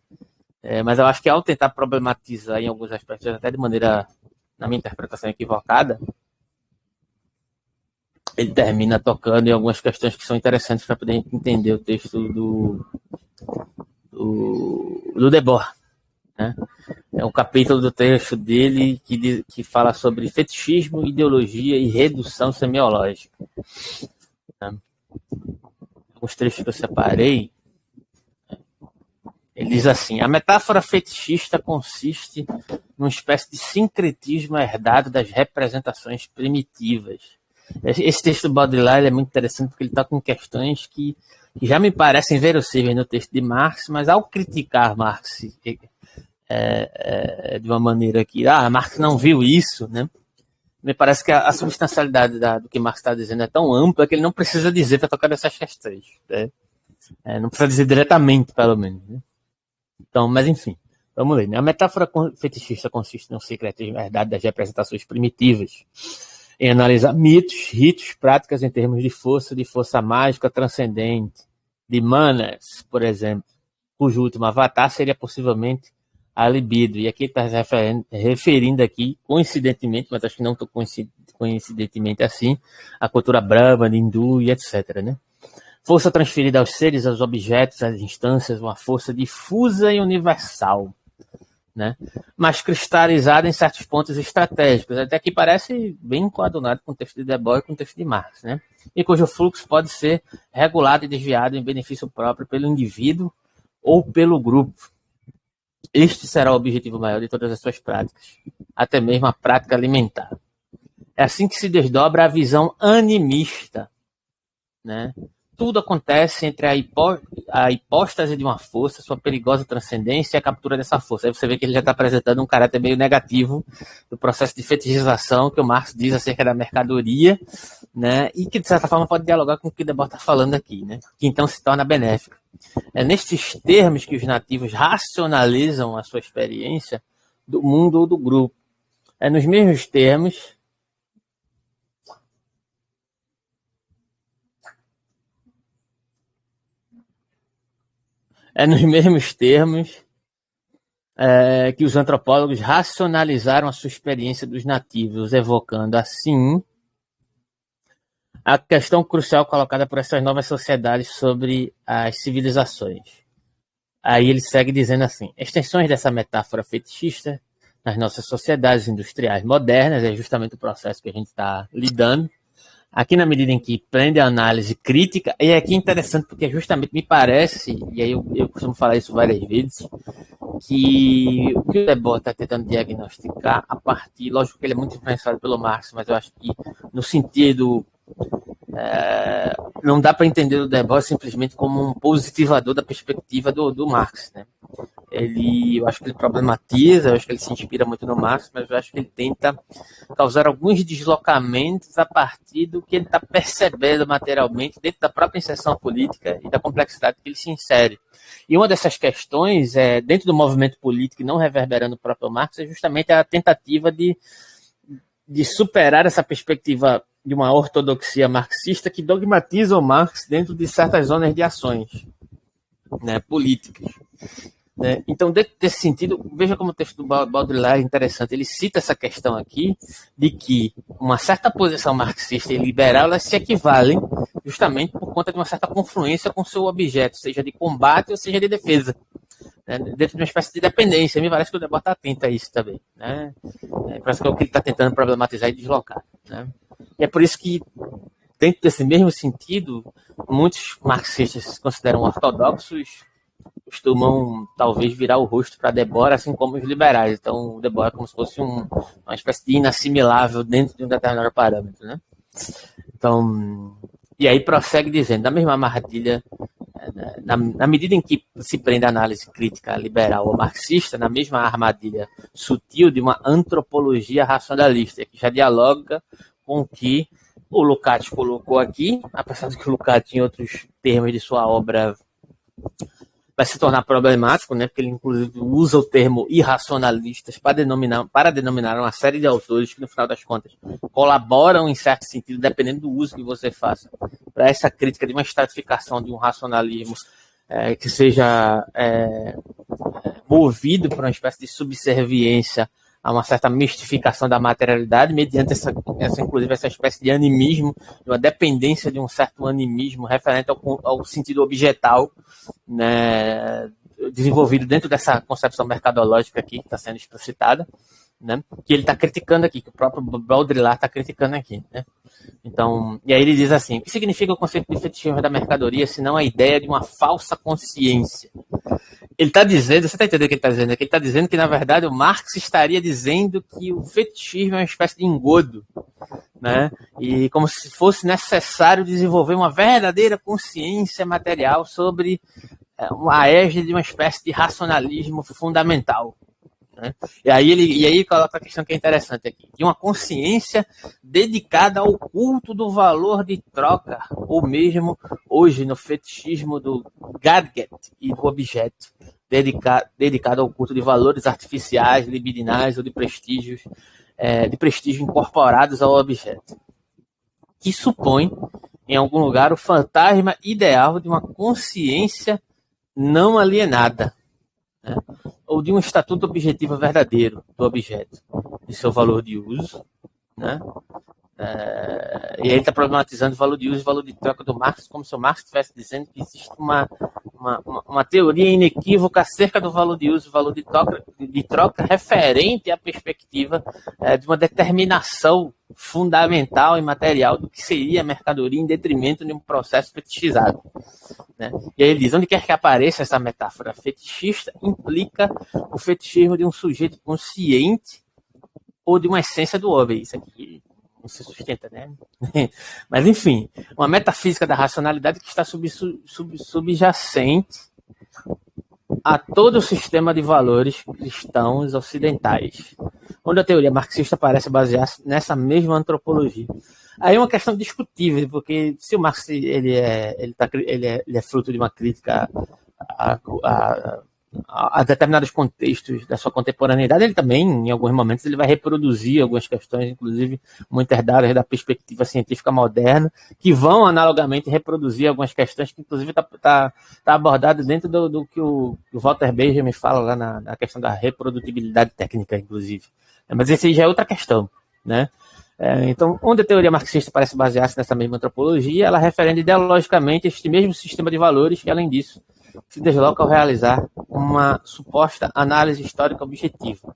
mas eu acho que ao tentar problematizar em alguns aspectos, até de maneira, na minha interpretação, equivocada, ele termina tocando em algumas questões que são interessantes para poder entender o texto do Debord, né? É um capítulo do texto dele que fala sobre fetichismo, ideologia e redução semiológica. Né? Os trechos que eu separei, ele diz assim: a metáfora fetichista consiste numa espécie de sincretismo herdado das representações primitivas. Esse texto do Baudrillard é muito interessante porque ele toca em questões que já me parecem verossímeis no texto de Marx, mas ao criticar Marx de uma maneira que Marx não viu isso, né? Me parece que a substancialidade do que Marx está dizendo é tão ampla que ele não precisa dizer para tocar nessas questões, né? Não precisa dizer diretamente, pelo menos, né? Então, mas enfim, vamos ler, né? A metáfora fetichista consiste no secretismo herdado das representações primitivas, em analisar mitos, ritos, práticas em termos de força mágica transcendente, de manas, por exemplo, cujo último avatar seria possivelmente a libido. E aqui está referindo aqui, coincidentemente, mas acho que não tão coincidentemente assim, a cultura brahma, hindu e etc., né? Força transferida aos seres, aos objetos, às instâncias, uma força difusa e universal, né? Mas cristalizada em certos pontos estratégicos, até que parece bem coadunado com o texto de Debord e com o texto de Marx, né? E cujo fluxo pode ser regulado e desviado em benefício próprio pelo indivíduo ou pelo grupo. Este será o objetivo maior de todas as suas práticas, até mesmo a prática alimentar. É assim que se desdobra a visão animista, né? Tudo acontece entre a hipóstase de uma força, sua perigosa transcendência e a captura dessa força. Aí você vê que ele já está apresentando um caráter meio negativo do processo de fetichização que o Marx diz acerca da mercadoria, né? E que, de certa forma, pode dialogar com o que o Debord está falando aqui, né? Que então se torna benéfico. É nestes termos que os nativos racionalizam a sua experiência do mundo ou do grupo. É nos mesmos termos que os antropólogos racionalizaram a sua experiência dos nativos, evocando assim a questão crucial colocada por essas novas sociedades sobre as civilizações. Aí ele segue dizendo assim: extensões dessa metáfora fetichista nas nossas sociedades industriais modernas, é justamente o processo que a gente está lidando, aqui na medida em que prende a análise crítica, e aqui é interessante porque justamente me parece, e aí eu costumo falar isso várias vezes, que o que o Debord está tentando diagnosticar a partir, lógico que ele é muito influenciado pelo Marx, mas eu acho que no sentido não dá para entender o Debord simplesmente como um positivador da perspectiva do Marx, né? Eu acho que ele problematiza, eu acho que ele se inspira muito no Marx, mas eu acho que ele tenta causar alguns deslocamentos a partir do que ele está percebendo materialmente dentro da própria inserção política e da complexidade que ele se insere. E uma dessas questões, dentro do movimento político e não reverberando o próprio Marx, é justamente a tentativa de superar essa perspectiva de uma ortodoxia marxista que dogmatiza o Marx dentro de certas zonas de ações, né, políticas. Né? Então, dentro desse sentido, veja como o texto do Baudrillard é interessante. Ele cita essa questão aqui de que uma certa posição marxista e liberal elas se equivalem justamente por conta de uma certa confluência com o seu objeto, seja de combate ou seja de defesa, né? Dentro de uma espécie de dependência. Me parece que o Debord está atento a isso também, né? Parece que é o que ele está tentando problematizar e deslocar, né? E é por isso que, dentro desse mesmo sentido, muitos marxistas se consideram ortodoxos, costumam talvez virar o rosto para Debord, assim como os liberais. Então, o Debord é como se fosse uma espécie de inassimilável dentro de um determinado parâmetro, né? Então, e aí prossegue dizendo, da mesma armadilha, na medida em que se prende a análise crítica liberal ou marxista, na mesma armadilha sutil de uma antropologia racionalista, que já dialoga com o que o Lukács colocou aqui, apesar de que o Lukács, em outros termos de sua obra, vai se tornar problemático, né? Porque ele, inclusive, usa o termo irracionalistas para denominar uma série de autores que, no final das contas, colaboram, em certo sentido, dependendo do uso que você faça, para essa crítica de uma estratificação de um racionalismo que seja movido por uma espécie de subserviência a uma certa mistificação da materialidade, mediante inclusive, essa espécie de animismo, de uma dependência de um certo animismo referente ao sentido objetal, né, desenvolvido dentro dessa concepção mercadológica aqui, que está sendo explicitada, né, que ele está criticando aqui, que o próprio Baudrillard está criticando aqui, né. Então, e aí ele diz assim: o que significa o conceito de fetichismo da mercadoria, senão a ideia de uma falsa consciência? Ele está dizendo, você está entendendo o que ele está dizendo? É que ele está dizendo que, na verdade, o Marx estaria dizendo que o fetichismo é uma espécie de engodo, né? E como se fosse necessário desenvolver uma verdadeira consciência material sobre a égide de uma espécie de racionalismo fundamental. Né? E aí ele coloca a questão que é interessante aqui, de uma consciência dedicada ao culto do valor de troca, ou mesmo hoje no fetichismo do gadget e do objeto, dedicado ao culto de valores artificiais, libidinais ou de prestígio incorporados ao objeto, que supõe em algum lugar o fantasma ideal de uma consciência não alienada, né? Ou de um estatuto objetivo verdadeiro do objeto, de seu valor de uso, né? E aí ele está problematizando o valor de uso e o valor de troca do Marx, como se o Marx estivesse dizendo que existe uma teoria inequívoca acerca do valor de uso e valor de troca referente à perspectiva de uma determinação fundamental e material do que seria a mercadoria em detrimento de um processo fetichizado. Né? E aí ele diz: onde quer que apareça essa metáfora fetichista, implica o fetichismo de um sujeito consciente ou de uma essência do homem. Isso aqui não se sustenta, né? Mas, enfim, uma metafísica da racionalidade que está subjacente a todo o sistema de valores cristãos ocidentais, onde a teoria marxista parece basear-se nessa mesma antropologia. Aí é uma questão discutível, porque se o Marx ele é fruto de uma crítica a determinados contextos da sua contemporaneidade, ele também, em alguns momentos, ele vai reproduzir algumas questões, inclusive muito herdadas da perspectiva científica moderna, que vão analogamente reproduzir algumas questões que, inclusive, tá abordado dentro do que o Walter Benjamin fala lá na questão da reprodutibilidade técnica, inclusive. Mas esse já é outra questão, né? Então, onde a teoria marxista parece basear-se nessa mesma antropologia, ela referende ideologicamente este mesmo sistema de valores que, além disso, se desloca ao realizar uma suposta análise histórica objetiva.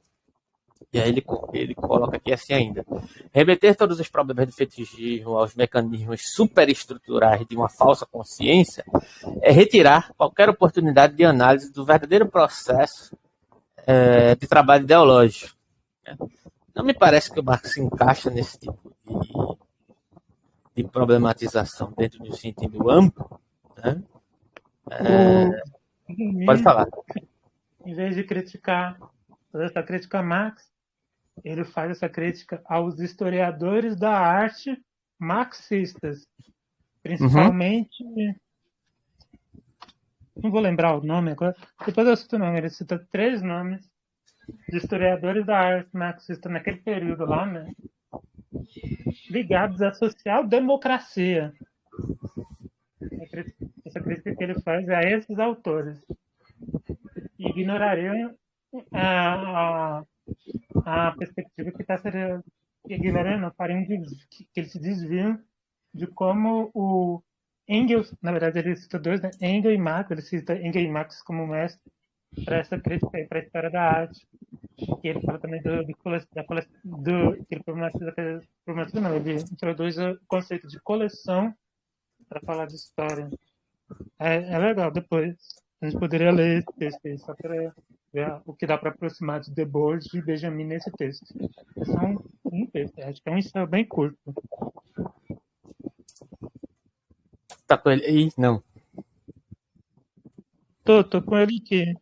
E aí ele coloca aqui assim ainda: remeter todos os problemas do fetichismo aos mecanismos superestruturais de uma falsa consciência é retirar qualquer oportunidade de análise do verdadeiro processo de trabalho ideológico. Não me parece que o Marx se encaixa nesse tipo de problematização dentro de um sentido amplo, né? Pode falar. Em vez de fazer essa crítica a Marx, ele faz essa crítica aos historiadores da arte marxistas, principalmente. Não vou lembrar o nome agora. Depois eu cito o nome. Ele cita 3 nomes de historiadores da arte marxista naquele período lá, né? Ligados à social-democracia. Essa crítica que ele faz é a esses autores. Ignorariam a perspectiva que está sendo ignorando, fariam que eles se desviam de como o Engels, na verdade ele cita 2, né? Engels e Marx, ele cita Engels e Marx como mestre para essa crítica para a história da arte. E ele fala também ele problematiza não, ele introduz o conceito de coleção para falar de história. É legal, depois a gente poderia ler esse texto aí, só para ver o que dá para aproximar de Debord e Benjamin nesse texto. É só um texto, acho que é um ensaio bem curto. Tá com ele aí? Não. Tô com ele aqui.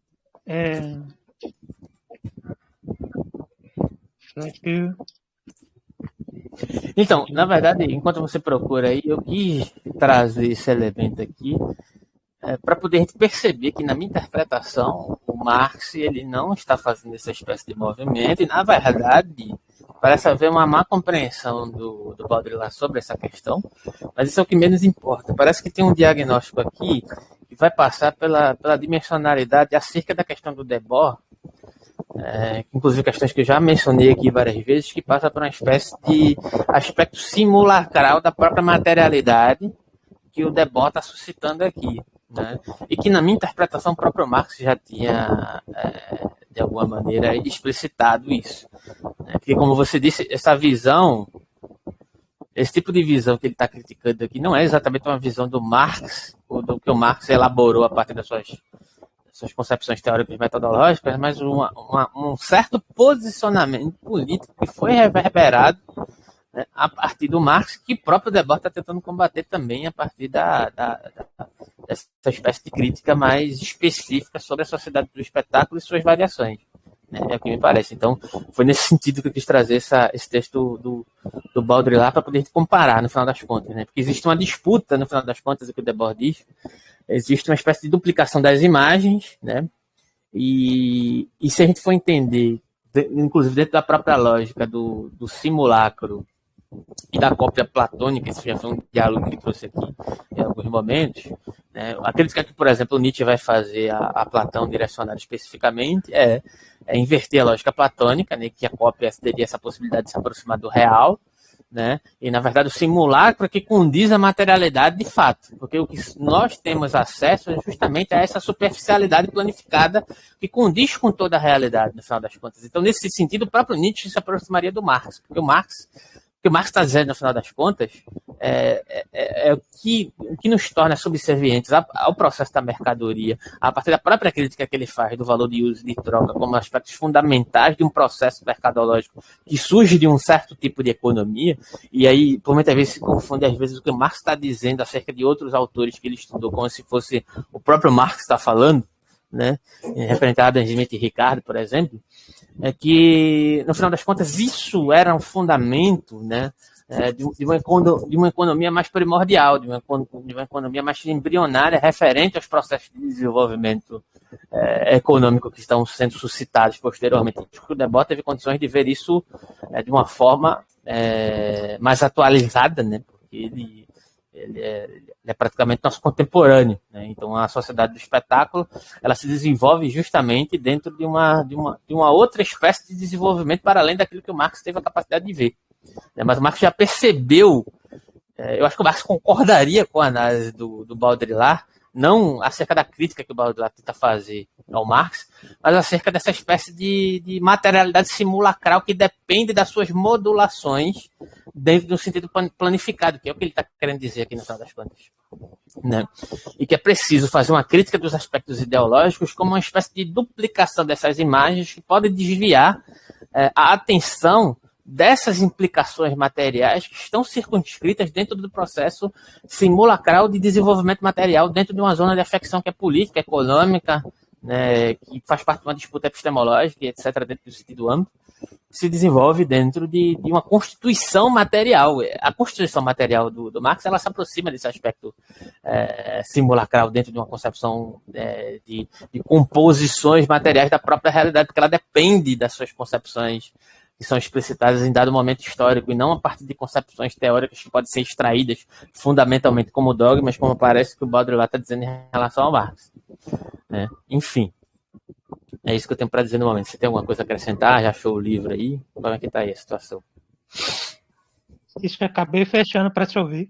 Acho que Então, na verdade, enquanto você procura aí, eu quis trazer esse elemento aqui para poder a gente perceber que, na minha interpretação, o Marx ele não está fazendo essa espécie de movimento, e, na verdade, parece haver uma má compreensão do Baudrillard sobre essa questão, mas isso é o que menos importa. Parece que tem um diagnóstico aqui que vai passar pela dimensionalidade acerca da questão do Debord, inclusive questões que eu já mencionei aqui várias vezes, que passa por uma espécie de aspecto simulacral da própria materialidade que o Debord está suscitando aqui. Né? E que, na minha interpretação, o próprio Marx já tinha, de alguma maneira, explicitado isso. Né? Porque, como você disse, essa visão, esse tipo de visão que ele está criticando aqui, não é exatamente uma visão do Marx, ou do que o Marx elaborou a partir das suas concepções teóricas e metodológicas, mas um certo posicionamento político que foi reverberado, né, a partir do Marx, que o próprio Debord está tentando combater também a partir dessa espécie de crítica mais específica sobre a sociedade do espetáculo e suas variações. Né, é o que me parece. Então, foi nesse sentido que eu quis trazer esse texto do Baudrillard para poder comparar, no final das contas. Né, porque existe uma disputa, no final das contas, o que o Debord diz, existe uma espécie de duplicação das imagens, né, e se a gente for entender, inclusive dentro da própria lógica do simulacro e da cópia platônica, isso já foi um diálogo que ele trouxe aqui em alguns momentos, né? A crítica que, por exemplo, o Nietzsche vai fazer a Platão direcionada especificamente é inverter a lógica platônica, né? Que a cópia teria essa possibilidade de se aproximar do real, né? E, na verdade, o simulacro que condiz a materialidade de fato, porque o que nós temos acesso é justamente a essa superficialidade planificada que condiz com toda a realidade, no final das contas. Então, nesse sentido, o próprio Nietzsche se aproximaria do Marx, porque o que o Marx está dizendo, no final das contas, o que nos torna subservientes ao processo da mercadoria, a partir da própria crítica que ele faz do valor de uso e de troca como aspectos fundamentais de um processo mercadológico que surge de um certo tipo de economia, e aí, por muitas vezes, se confunde, às vezes, o que o Marx está dizendo acerca de outros autores que ele estudou, como se fosse o próprio Marx está falando, né? Representado em Smith e Ricardo, por exemplo, é que, no final das contas, isso era um fundamento, né, de uma economia mais primordial, de uma economia mais embrionária, referente aos processos de desenvolvimento econômico que estão sendo suscitados posteriormente. O Debord teve condições de ver isso de uma forma mais atualizada, né, porque ele é praticamente nosso contemporâneo, né? Então, a sociedade do espetáculo ela se desenvolve justamente dentro de uma outra espécie de desenvolvimento para além daquilo que o Marx teve a capacidade de ver. Né? Mas o Marx já percebeu, eu acho que o Marx concordaria com a análise do Baudrillard, não acerca da crítica que o Baudrillard tenta fazer ao Marx, mas acerca dessa espécie de materialidade simulacral que depende das suas modulações dentro de um sentido planificado, que é o que ele está querendo dizer aqui no final das contas. Né? E que é preciso fazer uma crítica dos aspectos ideológicos como uma espécie de duplicação dessas imagens que pode desviar a atenção dessas implicações materiais que estão circunscritas dentro do processo simulacral de desenvolvimento material dentro de uma zona de afecção que é política, econômica, né, que faz parte de uma disputa epistemológica, etc., dentro do sentido amplo, se desenvolve dentro de uma constituição material. A constituição material do Marx ela se aproxima desse aspecto simulacral dentro de uma concepção de composições materiais da própria realidade, porque ela depende das suas concepções que são explicitadas em dado momento histórico e não a partir de concepções teóricas que podem ser extraídas fundamentalmente como dogmas, como parece que o Baudrillard está dizendo em relação ao Marx. Né? Enfim, é isso que eu tenho para dizer no momento. Você tem alguma coisa a acrescentar? Já achou o livro aí? Como é que está aí a situação? Isso que eu acabei fechando para te ouvir.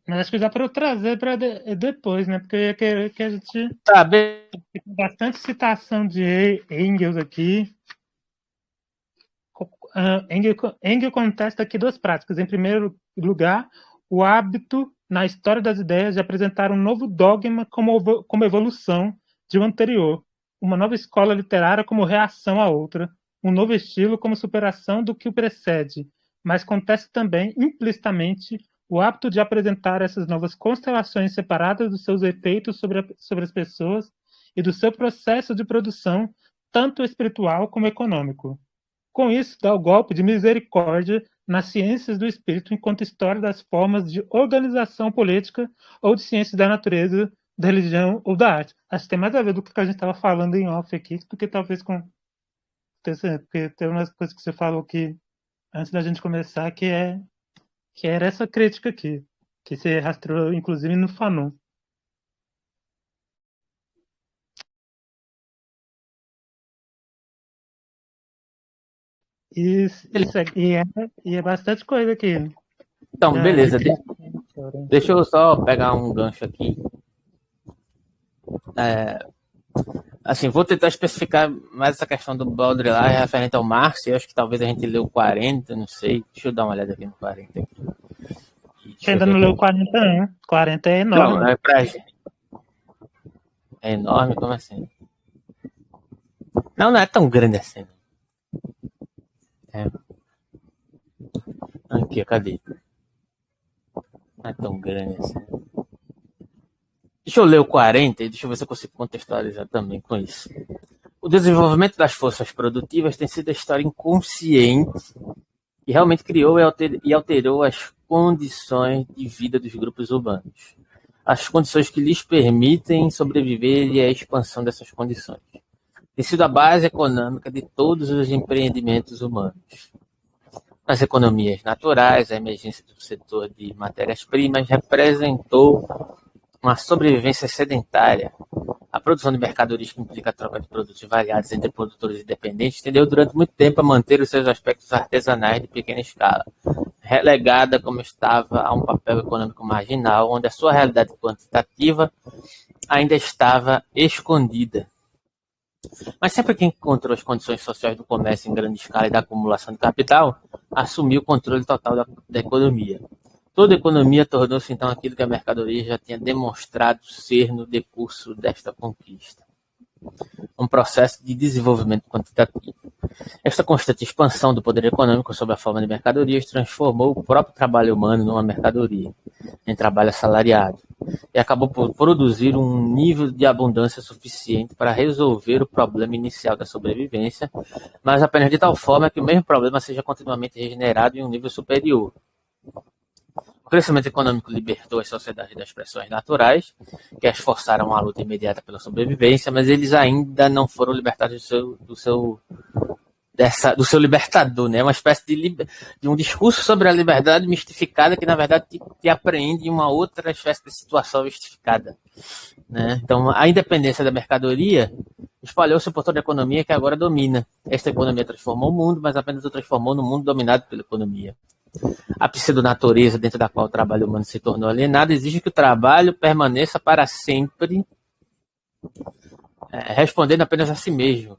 Mas acho que dá para eu trazer para depois, né? Porque eu ia querer que a gente... Tá bem. Tem bastante citação de Engels aqui. Engels contesta aqui duas práticas. Em primeiro lugar, o hábito na história das ideias de apresentar um novo dogma como evolução de um anterior, uma nova escola literária como reação à outra, um novo estilo como superação do que o precede, mas contesta também, implicitamente, o hábito de apresentar essas novas constelações separadas dos seus efeitos sobre as pessoas e do seu processo de produção, tanto espiritual como econômico. Com isso, dá o golpe de misericórdia nas ciências do espírito enquanto história das formas de organização política ou de ciências da natureza, da religião ou da arte. Acho que tem mais a ver do que a gente estava falando em off aqui, do que talvez com... Porque tem umas coisas que você falou que, antes da gente começar, que era essa crítica aqui, que você rastreou, inclusive, no Fanon. E é bastante coisa aqui. Então, beleza. Deixa eu só pegar um gancho aqui. Assim, vou tentar especificar mais essa questão do Baudrillard referente ao Marx. Eu acho que talvez a gente leu 40, não sei. Deixa eu dar uma olhada aqui no 40. Você ainda não leu 40, não. 40 é enorme. Não, é pra gente. É enorme? Como assim? Não é tão grande assim. Aqui, cadê? Não é tão grande assim. Deixa eu ler o 40 e deixa eu ver se eu consigo contextualizar também com isso. O desenvolvimento das forças produtivas tem sido a história inconsciente que realmente criou e alterou as condições de vida dos grupos urbanos. As condições que lhes permitem sobreviver e a expansão dessas condições. Tem sido a base econômica de todos os empreendimentos humanos. Nas economias naturais, a emergência do setor de matérias-primas representou uma sobrevivência sedentária. A produção de mercadorias que implica a troca de produtos variados entre produtores independentes tendeu durante muito tempo a manter os seus aspectos artesanais de pequena escala, relegada como estava a um papel econômico marginal, onde a sua realidade quantitativa ainda estava escondida. Mas sempre que encontrou as condições sociais do comércio em grande escala e da acumulação de capital, assumiu o controle total da economia. Toda economia tornou-se então aquilo que a mercadoria já tinha demonstrado ser no decurso desta conquista. Um processo de desenvolvimento quantitativo. Esta constante expansão do poder econômico sob a forma de mercadorias transformou o próprio trabalho humano numa mercadoria, em trabalho assalariado, e acabou por produzir um nível de abundância suficiente para resolver o problema inicial da sobrevivência, mas apenas de tal forma que o mesmo problema seja continuamente regenerado em um nível superior. O crescimento econômico libertou as sociedades das pressões naturais, que as forçaram à luta imediata pela sobrevivência, mas eles ainda não foram libertados do seu libertador, né? Uma espécie de um discurso sobre a liberdade mistificada que, na verdade, te apreende em uma outra espécie de situação mistificada, né? Então, a independência da mercadoria espalhou-se por toda a economia que agora domina. Esta economia transformou o mundo, mas apenas o transformou no mundo dominado pela economia. A pseudo-natureza dentro da qual o trabalho humano se tornou alienado exige que o trabalho permaneça para sempre, respondendo apenas a si mesmo.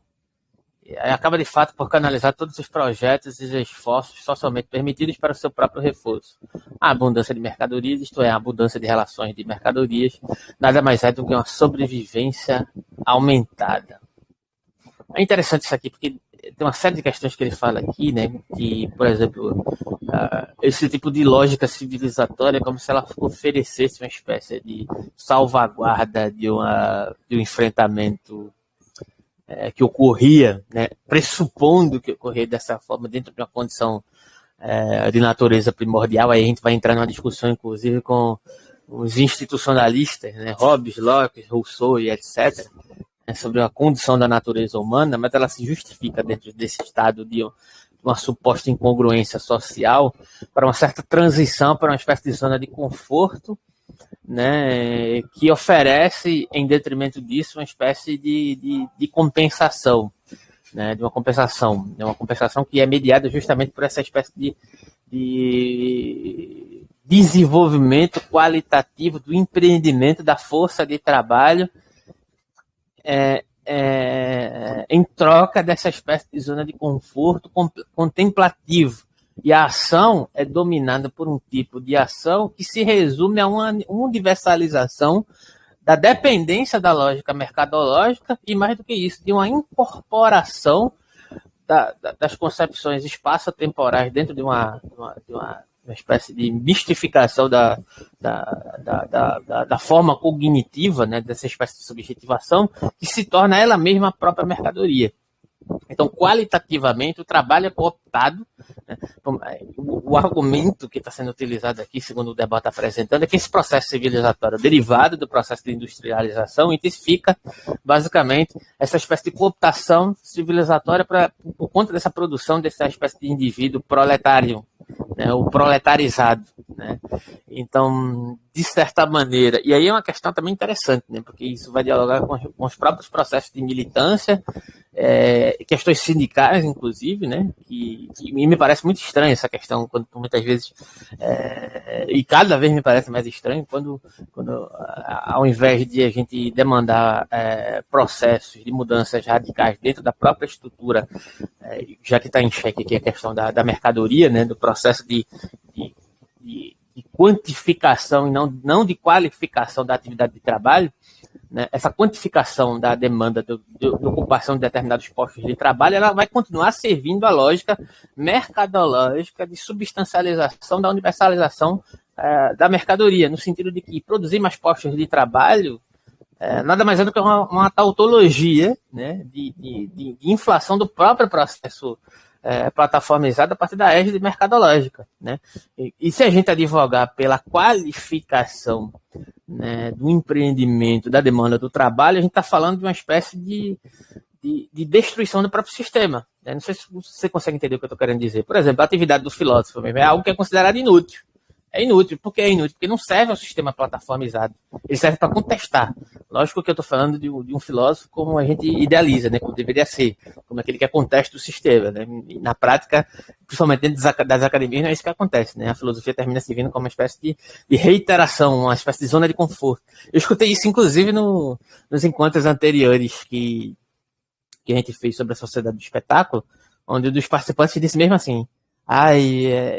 E acaba de fato por canalizar todos os projetos e esforços socialmente permitidos para o seu próprio reforço. A abundância de mercadorias, isto é, a abundância de relações de mercadorias, nada mais é do que uma sobrevivência aumentada. É interessante isso aqui, porque tem uma série de questões que ele fala aqui, né? Que, por exemplo, esse tipo de lógica civilizatória é como se ela oferecesse uma espécie de salvaguarda de um enfrentamento que ocorria, né? Pressupondo que ocorria dessa forma dentro de uma condição de natureza primordial. Aí a gente vai entrar numa discussão, inclusive, com os institucionalistas, né? Hobbes, Locke, Rousseau e etc., sobre a condição da natureza humana, mas ela se justifica dentro desse estado de uma suposta incongruência social para uma certa transição para uma espécie de zona de conforto, né, que oferece, em detrimento disso, uma espécie de compensação, né, de uma compensação que é mediada justamente por essa espécie de desenvolvimento qualitativo do empreendimento, da força de trabalho, em troca dessa espécie de zona de conforto contemplativo. E a ação é dominada por um tipo de ação que se resume a uma universalização da dependência da lógica mercadológica e, mais do que isso, de uma incorporação das concepções espaço-temporais dentro de uma uma espécie de mistificação da forma cognitiva, né, dessa espécie de subjetivação, que se torna ela mesma a própria mercadoria. Então, qualitativamente, o trabalho é cooptado, né? O argumento que está sendo utilizado aqui, segundo o debate apresentando, é que esse processo civilizatório derivado do processo de industrialização intensifica, basicamente, essa espécie de cooptação civilizatória por conta dessa produção dessa espécie de indivíduo proletário, né? O proletarizado, né? Então, de certa maneira, e aí é uma questão também interessante, né? Porque isso vai dialogar com os próprios processos de militância, questões sindicais, inclusive, né? Que me parece muito estranha essa questão, quando muitas vezes, e cada vez me parece mais estranho, quando ao invés de a gente demandar processos de mudanças radicais dentro da própria estrutura, já que está em xeque aqui a questão da mercadoria, né? Do processo de quantificação e não de qualificação da atividade de trabalho, né? Essa quantificação da demanda de ocupação de determinados postos de trabalho, ela vai continuar servindo a lógica mercadológica de substancialização da universalização da mercadoria, no sentido de que produzir mais postos de trabalho nada mais é do que uma tautologia, né, de inflação do próprio processo plataformizado a partir da égide mercadológica, né? E se a gente advogar pela qualificação, né, do empreendimento, da demanda do trabalho, a gente está falando de uma espécie de destruição do próprio sistema, né? Não sei se você consegue entender o que eu estou querendo dizer. Por exemplo, a atividade do filósofo é algo que é considerado inútil. É inútil. Por que é inútil? Porque não serve ao sistema plataformizado. Ele serve para contestar. Lógico que eu estou falando de um filósofo como a gente idealiza, né? Como deveria ser. Como aquele que contesta o sistema, né? E na prática, principalmente dentro das academias, não é isso que acontece, né? A filosofia termina se vendo como uma espécie de reiteração, uma espécie de zona de conforto. Eu escutei isso, inclusive, nos encontros anteriores que a gente fez sobre a sociedade do espetáculo, onde um dos participantes disse mesmo assim: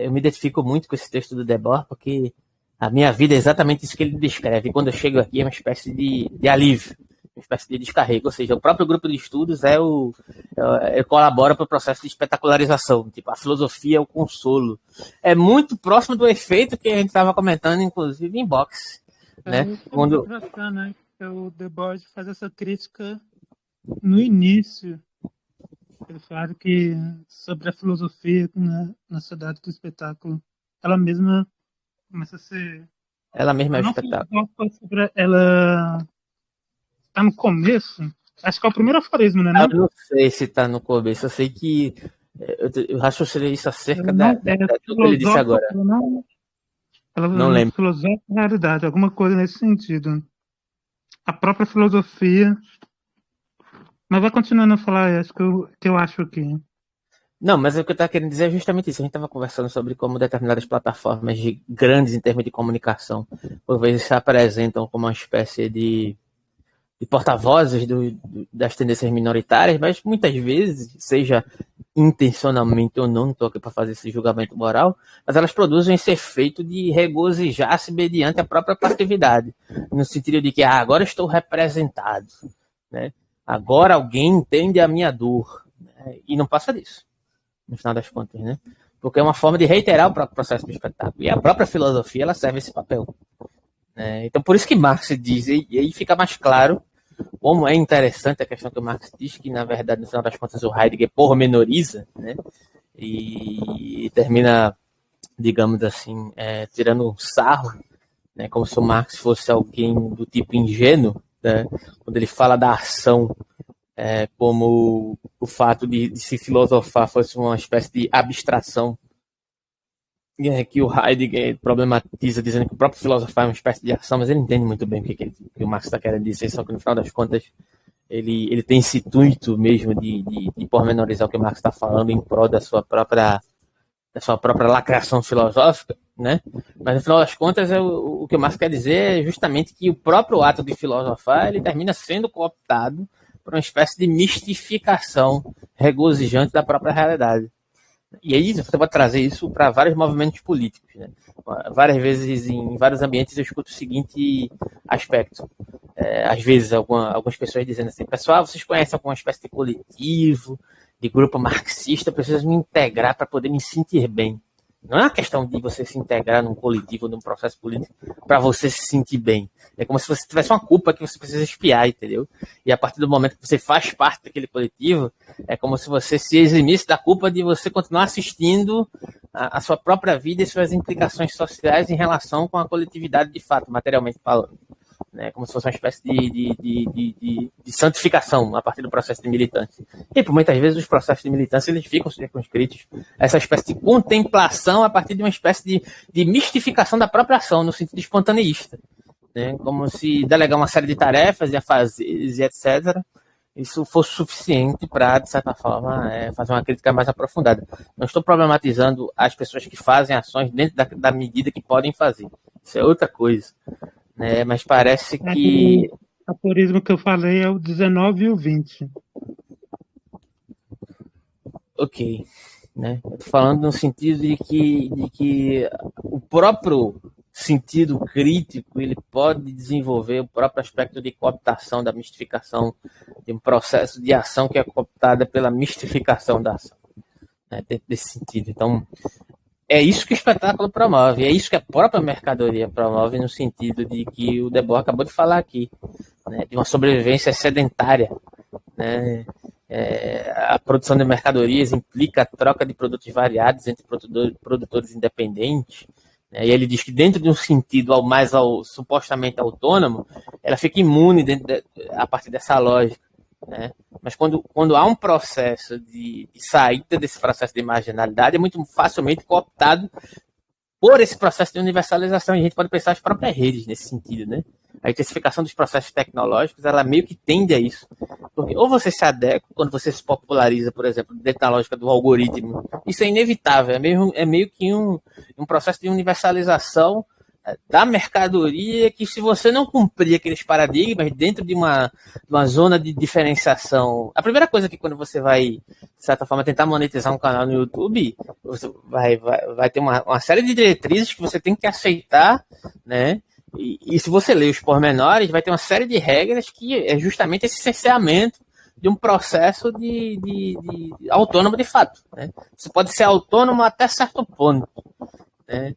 eu me identifico muito com esse texto do Debord, porque a minha vida é exatamente isso que ele descreve. E quando eu chego aqui é uma espécie de alívio, uma espécie de descarrego. Ou seja, o próprio grupo de estudos colabora para o processo de espetacularização. Tipo, a filosofia é o consolo. É muito próximo do efeito que a gente estava comentando, inclusive, em boxe. Né? Quando né? O Debord faz essa crítica no início. Ele fala que sobre a filosofia na sociedade do espetáculo, ela mesma começa a ser... Ela mesma é o espetáculo. Ela está no começo, acho que é o primeiro aforismo, né? Eu não sei se está no começo, eu sei que eu raciocinei isso acerca do que ele disse agora. Ela não lembro. Filosofia da realidade, alguma coisa nesse sentido. A própria filosofia... Mas vai continuando a falar, acho que eu acho que... Não, mas o que eu estava querendo dizer é justamente isso. A gente estava conversando sobre como determinadas plataformas grandes em termos de comunicação, por vezes se apresentam como uma espécie de porta-vozes das tendências minoritárias, mas muitas vezes, seja intencionalmente ou não estou aqui para fazer esse julgamento moral, mas elas produzem esse efeito de regozijar-se mediante a própria passividade, no sentido de que agora estou representado, né? Agora alguém entende a minha dor, né? E não passa disso, no final das contas, né? Porque é uma forma de reiterar o próprio processo do espetáculo. E a própria filosofia, ela serve esse papel, né? Então, por isso que Marx diz, e aí fica mais claro como é interessante a questão que o Marx diz, que, na verdade, no final das contas, o Heidegger pormenoriza, né? E termina, digamos assim, tirando um sarro, né? Como se o Marx fosse alguém do tipo ingênuo, né? Quando ele fala da ação como o fato de se filosofar fosse uma espécie de abstração, que o Heidegger problematiza, dizendo que o próprio filosofar é uma espécie de ação, mas ele entende muito bem o que o Marx está querendo dizer, só que no final das contas ele tem esse intuito mesmo de pormenorizar o que o Marx está falando em prol da sua própria lacração filosófica, né? Mas no final das contas o que o Marx quer dizer é justamente que o próprio ato de filosofar ele termina sendo cooptado por uma espécie de mistificação regozijante da própria realidade. E aí você pode trazer isso para vários movimentos políticos, né? Várias vezes, em vários ambientes, eu escuto o seguinte aspecto. Às vezes, algumas pessoas dizendo assim: pessoal, vocês conhecem alguma espécie de coletivo, de grupo marxista? Eu preciso me integrar para poder me sentir bem. Não é uma questão de você se integrar num coletivo, num processo político, para você se sentir bem. É como se você tivesse uma culpa que você precisa expiar, entendeu? E a partir do momento que você faz parte daquele coletivo, é como se você se eximisse da culpa de você continuar assistindo a sua própria vida e suas implicações sociais em relação com a coletividade de fato, materialmente falando. Né, como se fosse uma espécie de santificação a partir do processo de militância. E por muitas vezes os processos de militância eles ficam circunscritos a essa espécie de contemplação a partir de uma espécie de mistificação da própria ação, no sentido espontaneísta. Né, como se delegar uma série de tarefas e afazeres e etc., isso fosse suficiente para, de certa forma, fazer uma crítica mais aprofundada. Não estou problematizando as pessoas que fazem ações dentro da medida que podem fazer. Isso é outra coisa. Né? Mas parece que... O aforismo que eu falei é o 19 e o 20. Ok. Né? Eu tô falando no sentido de que o próprio sentido crítico ele pode desenvolver o próprio aspecto de cooptação, da mistificação, de um processo de ação que é cooptada pela mistificação da ação. Né? Dentro desse sentido. Então, é isso que o espetáculo promove, é isso que a própria mercadoria promove, no sentido de que o Debord acabou de falar aqui, né, de uma sobrevivência sedentária. Né? A produção de mercadorias implica a troca de produtos variados entre produtores independentes. Né? E ele diz que dentro de um sentido supostamente autônomo, ela fica imune a partir dessa lógica. Né? Mas quando há um processo de saída desse processo de marginalidade, é muito facilmente cooptado por esse processo de universalização. E a gente pode pensar as próprias redes nesse sentido. Né? A intensificação dos processos tecnológicos, ela meio que tende a isso. Porque ou você se adequa, quando você se populariza, por exemplo, dentro da lógica do algoritmo, isso é inevitável, é meio que um processo de universalização da mercadoria, que se você não cumprir aqueles paradigmas dentro de uma zona de diferenciação, a primeira coisa que quando você vai, de certa forma, tentar monetizar um canal no YouTube, você vai ter uma série de diretrizes que você tem que aceitar, né? E se você ler os pormenores, vai ter uma série de regras que é justamente esse cerceamento de um processo de autônomo de fato. Né? Você pode ser autônomo até certo ponto. Né?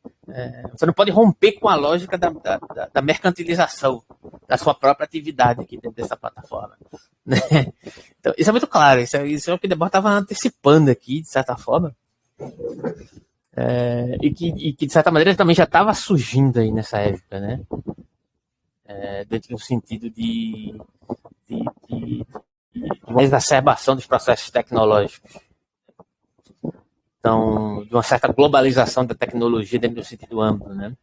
Você não pode romper com a lógica da mercantilização da sua própria atividade aqui dentro dessa plataforma. Né? Então, isso é muito claro, isso é o que o Debord estava antecipando aqui, de certa forma. E que, de certa maneira, também já estava surgindo aí nessa época, né? Dentro de um sentido de uma exacerbação dos processos tecnológicos. Então, de uma certa globalização da tecnologia dentro do sentido amplo, né?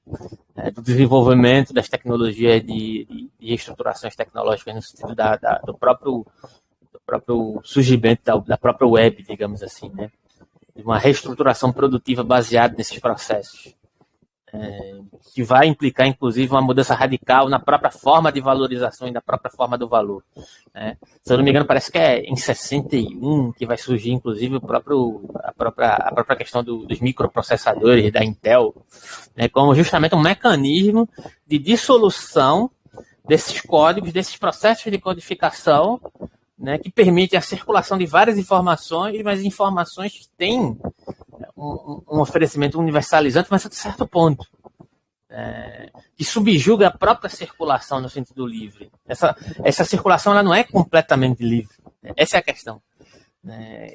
Do desenvolvimento das tecnologias de estruturações tecnológicas no sentido do próprio surgimento da própria web, digamos assim, né? De uma reestruturação produtiva baseada nesses processos, que vai implicar, inclusive, uma mudança radical na própria forma de valorização e na própria forma do valor. Né? Se eu não me engano, parece que é em 61 que vai surgir, inclusive, a própria questão dos microprocessadores da Intel, né, como justamente um mecanismo de dissolução desses códigos, desses processos de codificação, né, que permite a circulação de várias informações, mas informações que têm um oferecimento universalizante, mas até certo ponto. Que subjuga a própria circulação no sentido livre. Essa circulação ela não é completamente livre. Essa é a questão.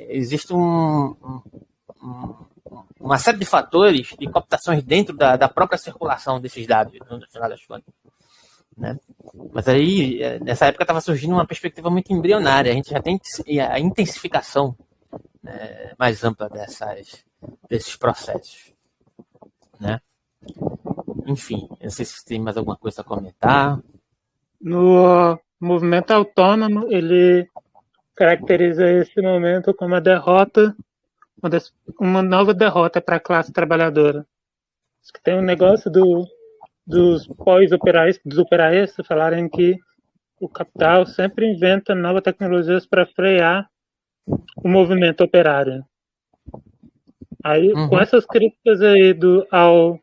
Existe uma série de fatores de cooptações dentro da própria circulação desses dados, no final das contas. Né? Mas aí, nessa época, estava surgindo uma perspectiva muito embrionária. A gente já tem a intensificação, né, mais ampla desses processos. Né? Enfim, eu não sei se tem mais alguma coisa a comentar. No movimento autônomo, ele caracteriza esse momento como a derrota, uma nova derrota para a classe trabalhadora. Tem um negócio dos pós-operaístas, dos operaístas, falarem que o capital sempre inventa novas tecnologias para frear o movimento operário. Aí, com essas críticas aí ao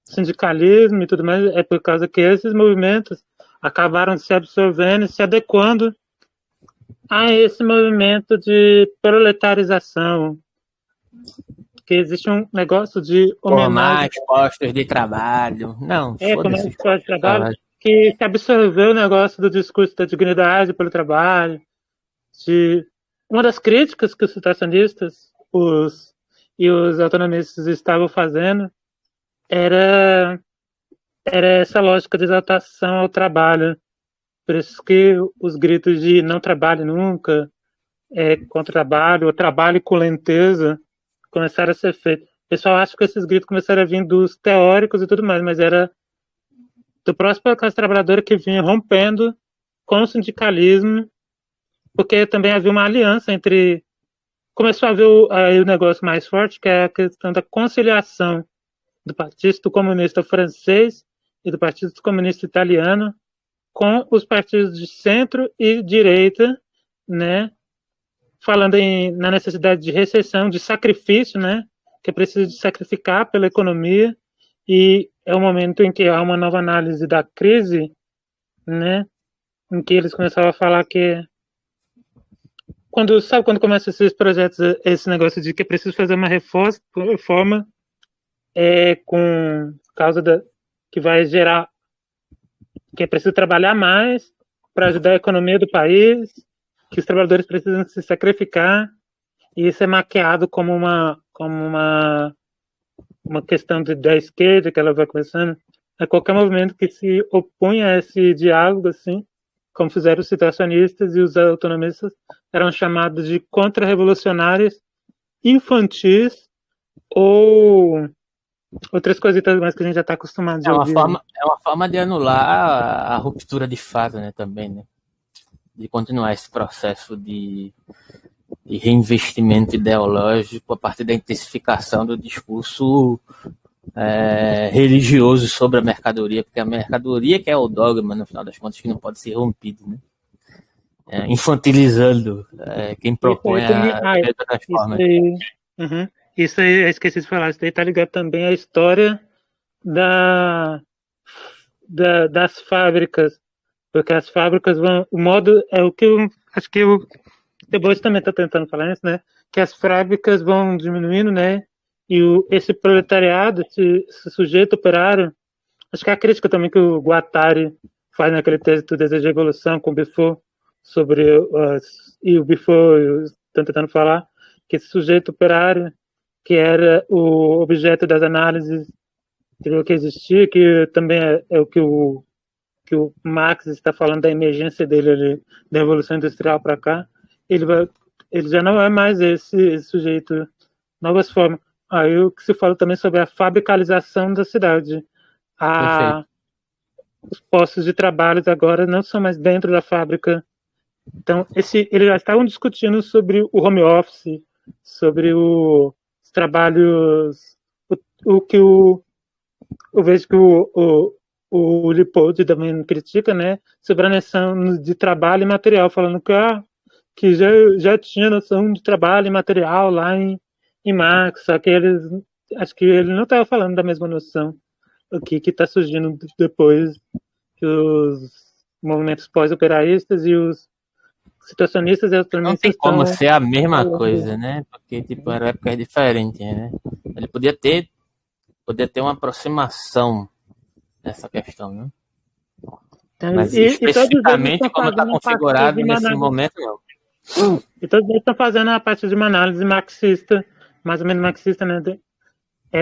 sindicalismo e tudo mais, é por causa que esses movimentos acabaram se absorvendo e se adequando a esse movimento de proletarização que existe um negócio de Por homenagem, mais postos de trabalho. Não, por mais foda-se os de postos de trabalho, trabalho. que se absorveu o negócio do discurso da dignidade pelo trabalho, de uma das críticas que os situacionistas e os autonomistas estavam fazendo era, era essa lógica de exaltação ao trabalho. Por isso que os gritos de não trabalhe nunca, contra o trabalho, ou trabalhe com lenteza, começaram a ser feitos. O pessoal acha que esses gritos começaram a vir dos teóricos e tudo mais, mas era do próximo classe trabalhadora que vinha rompendo com o sindicalismo, porque também havia uma aliança entre. Começou a haver o negócio mais forte, que é a questão da conciliação do Partido Comunista Francês e do Partido Comunista Italiano com os partidos de centro e direita, né, falando na necessidade de recessão, de sacrifício, né, que é preciso de sacrificar pela economia, e é o momento em que há uma nova análise da crise, né, em que eles começaram a falar que quando começa esses projetos, esse negócio de que é preciso fazer uma reforma com causa que vai gerar, que é preciso trabalhar mais para ajudar a economia do país, que os trabalhadores precisam se sacrificar, e isso é maquiado como uma questão da esquerda, que ela vai começando, a qualquer movimento que se opunha a esse diálogo, assim, como fizeram os situacionistas e os autonomistas, eram chamados de contra-revolucionários infantis ou outras coisitas mais que a gente já está acostumado de ouvir. É uma forma de anular a ruptura de fato, né, também, né? De continuar esse processo de reinvestimento ideológico a partir da intensificação do discurso religioso sobre a mercadoria, porque a mercadoria que é o dogma, no final das contas, que não pode ser rompido, né? Infantilizando quem propõe a transforma. Isso aí, eu esqueci de falar, isso aí tá ligado também à história das fábricas, porque as fábricas vão, o modo é o que eu acho que o Debois também está tentando falar isso, né? Que as fábricas vão diminuindo, né? E esse proletariado, esse sujeito operário, acho que é a crítica também que o Guattari faz naquele texto do Desejo de Evolução com o Bifo sobre e o Bifo estão tentando falar que esse sujeito operário, que era o objeto das análises que existia, que também é o que o Marx está falando da emergência dele ali, da Revolução Industrial para cá, ele já não é mais esse sujeito, novas formas. Aí o que se fala também sobre a fabricalização da cidade. Os postos de trabalho agora não são mais dentro da fábrica. Então, eles já estavam discutindo sobre o home office, sobre os trabalhos, o que eu vejo que o Lipoldi também critica, né, sobre a noção de trabalho e material, falando que já tinha noção de trabalho e material lá em Marx, só que acho que ele não estava falando da mesma noção, o que está surgindo depois que os movimentos pós-operaístas e os situacionistas e não tem como ser a mesma coisa, né? Porque tipo, eram épocas diferentes, né? Ele podia ter uma aproximação nessa questão, né? Então, mas especificamente como está configurado nesse momento, não. E todos eles estão fazendo a parte de uma análise marxista, mais ou menos marxista, né?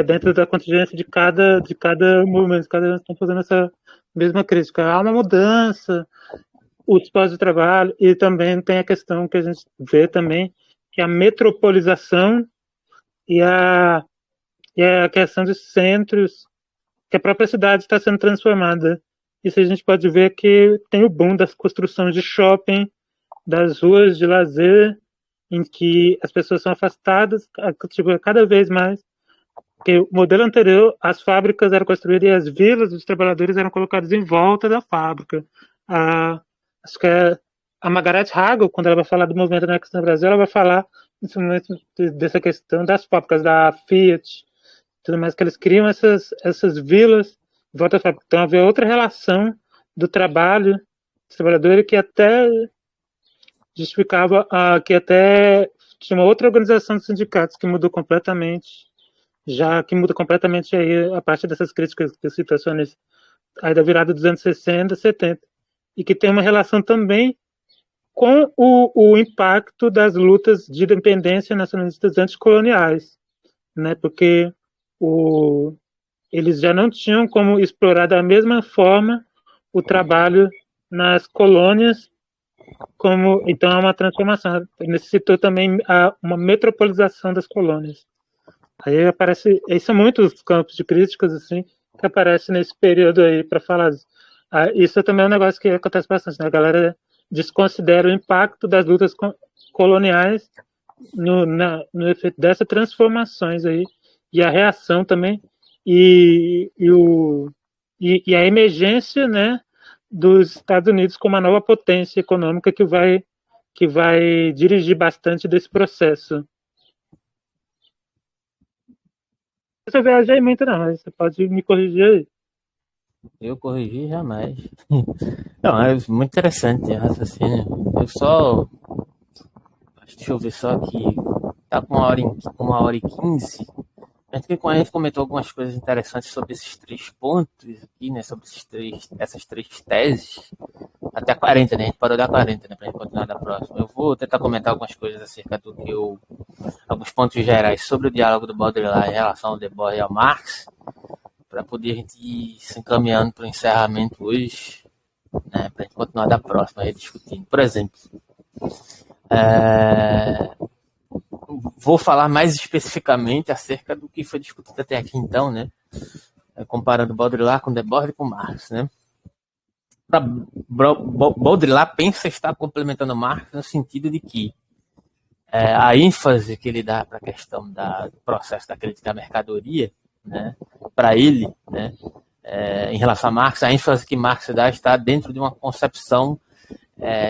Dentro da contingência de cada movimento, cada um estão fazendo essa mesma crítica. Há uma mudança, os pós-trabalho, e também tem a questão que a gente vê também, que é a metropolização e a questão dos centros, que a própria cidade está sendo transformada. Isso a gente pode ver que tem o boom das construções de shopping, das ruas de lazer, em que as pessoas são afastadas cada vez mais. Porque o modelo anterior, as fábricas eram construídas e as vilas dos trabalhadores eram colocadas em volta da fábrica. Acho que a Margaret Hagel, quando ela vai falar do movimento anarquista no Brasil, ela vai falar dessa questão das fábricas, da Fiat, tudo mais, que eles criam essas vilas em volta da fábrica. Então havia outra relação do trabalho dos trabalhadores que até justificava que até tinha uma outra organização de sindicatos que mudou completamente já que muda completamente aí a partir dessas críticas que situações aí da virada dos anos 60, 70, e que tem uma relação também com o impacto das lutas de independência nacionalistas anticoloniais, né? Porque o, eles já não tinham como explorar da mesma forma o trabalho nas colônias, como então é uma transformação. Necessitou também uma metropolização das colônias. Aí aparece, aí são muitos campos de críticas assim que aparecem nesse período aí para falar. Isso também é um negócio que acontece bastante, né? A galera desconsidera o impacto das lutas coloniais no efeito dessas transformações aí e a reação também e a emergência, né, dos Estados Unidos como uma nova potência econômica que vai dirigir bastante desse processo. Eu viajei muito não, mas você pode me corrigir aí. Eu corrigi jamais. Não, é muito interessante o raciocínio. Eu só. Deixa eu ver só aqui. Tá com 1h15. A gente comentou algumas coisas interessantes sobre esses 3 pontos aqui, né? Sobre essas 3 teses. Até 40, né? A gente parou da 40, né? Pra gente continuar da próxima. Eu vou tentar comentar algumas coisas acerca do que eu. Alguns pontos gerais sobre o diálogo do Baudrillard em relação ao Debord e ao Marx, para poder a gente ir se encaminhando para o encerramento hoje, né? Para a gente continuar da próxima, rediscutindo. Por exemplo, é, vou falar mais especificamente acerca do que foi discutido até aqui então, né? Comparando Baudrillard com Debord e com Marx, né? Baudrillard pensa estar complementando Marx no sentido de que a ênfase que ele dá para a questão do processo da crítica à mercadoria, né, para ele, né, em relação a Marx, a ênfase que Marx dá está dentro de uma concepção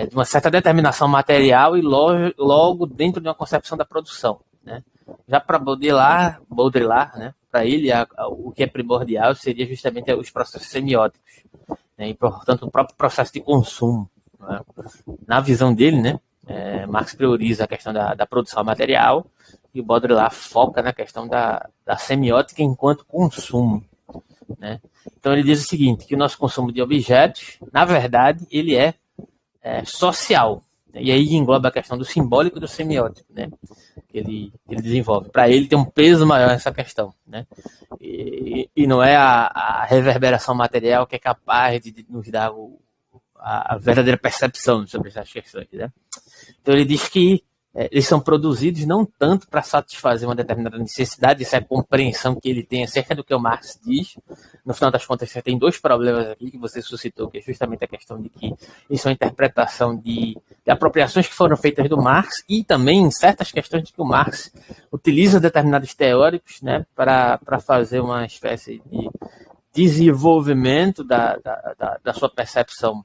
de uma certa determinação material e logo dentro de uma concepção da produção, né. Já para Baudrillard, né, para ele o que é primordial seria justamente os processos semióticos, né, e portanto o próprio processo de consumo, né. Na visão dele, né, Marx prioriza a questão da produção material e o Baudrillard foca na questão da semiótica enquanto consumo, né? Então ele diz o seguinte, que o nosso consumo de objetos, na verdade, ele é social. E aí engloba a questão do simbólico e do semiótico, né? Que ele desenvolve. Para ele tem um peso maior essa questão, né? E não é a reverberação material que é capaz de nos dar a verdadeira percepção sobre essas questões, né? Então ele diz que eles são produzidos não tanto para satisfazer uma determinada necessidade, essa é a compreensão que ele tem acerca do que o Marx diz. No final das contas, você tem 2 problemas aqui que você suscitou, que é justamente a questão de que isso é uma interpretação de apropriações que foram feitas do Marx e também certas questões de que o Marx utiliza determinados teóricos, né, para fazer uma espécie de desenvolvimento da sua percepção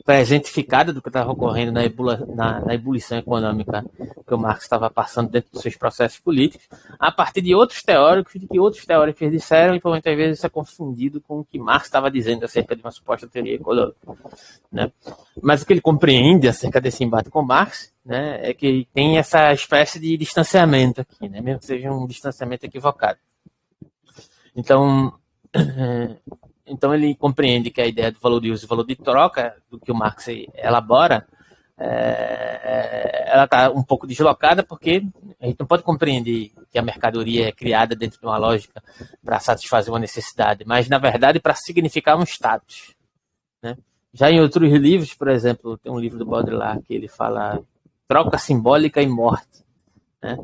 presentificada do que estava ocorrendo na ebulição econômica que o Marx estava passando dentro dos seus processos políticos, a partir de outros teóricos, de que outros teóricos disseram, e por muitas vezes isso é confundido com o que Marx estava dizendo acerca de uma suposta teoria econômica, né? Mas o que ele compreende acerca desse embate com Marx, né, é que tem essa espécie de distanciamento aqui, né, mesmo que seja um distanciamento equivocado. Então, então ele compreende que a ideia do valor de uso e valor de troca, do que o Marx elabora, ela está um pouco deslocada, porque a gente não pode compreender que a mercadoria é criada dentro de uma lógica para satisfazer uma necessidade, mas, na verdade, para significar um status, né? Já em outros livros, por exemplo, tem um livro do Baudrillard que ele fala troca simbólica e morte, né?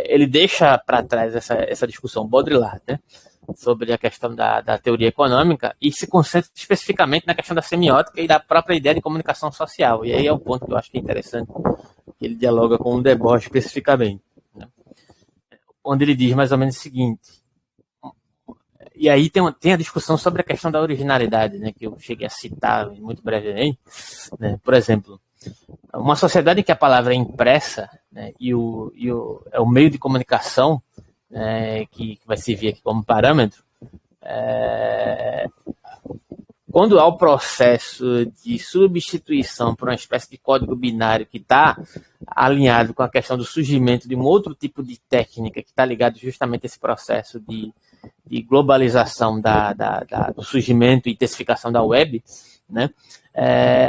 Ele deixa para trás essa discussão, Baudrillard, né, sobre a questão da teoria econômica e se concentra especificamente na questão da semiótica e da própria ideia de comunicação social. E aí é o ponto que eu acho que é interessante, que ele dialoga com o Debord especificamente, né, onde ele diz mais ou menos o seguinte, e aí tem a discussão sobre a questão da originalidade, né, que eu cheguei a citar muito brevemente, né, por exemplo, uma sociedade em que a palavra é impressa, né, e é o meio de comunicação, né, que vai servir aqui como parâmetro, quando há o processo de substituição por uma espécie de código binário que está alinhado com a questão do surgimento de um outro tipo de técnica que está ligado justamente a esse processo de globalização do surgimento e intensificação da web, né?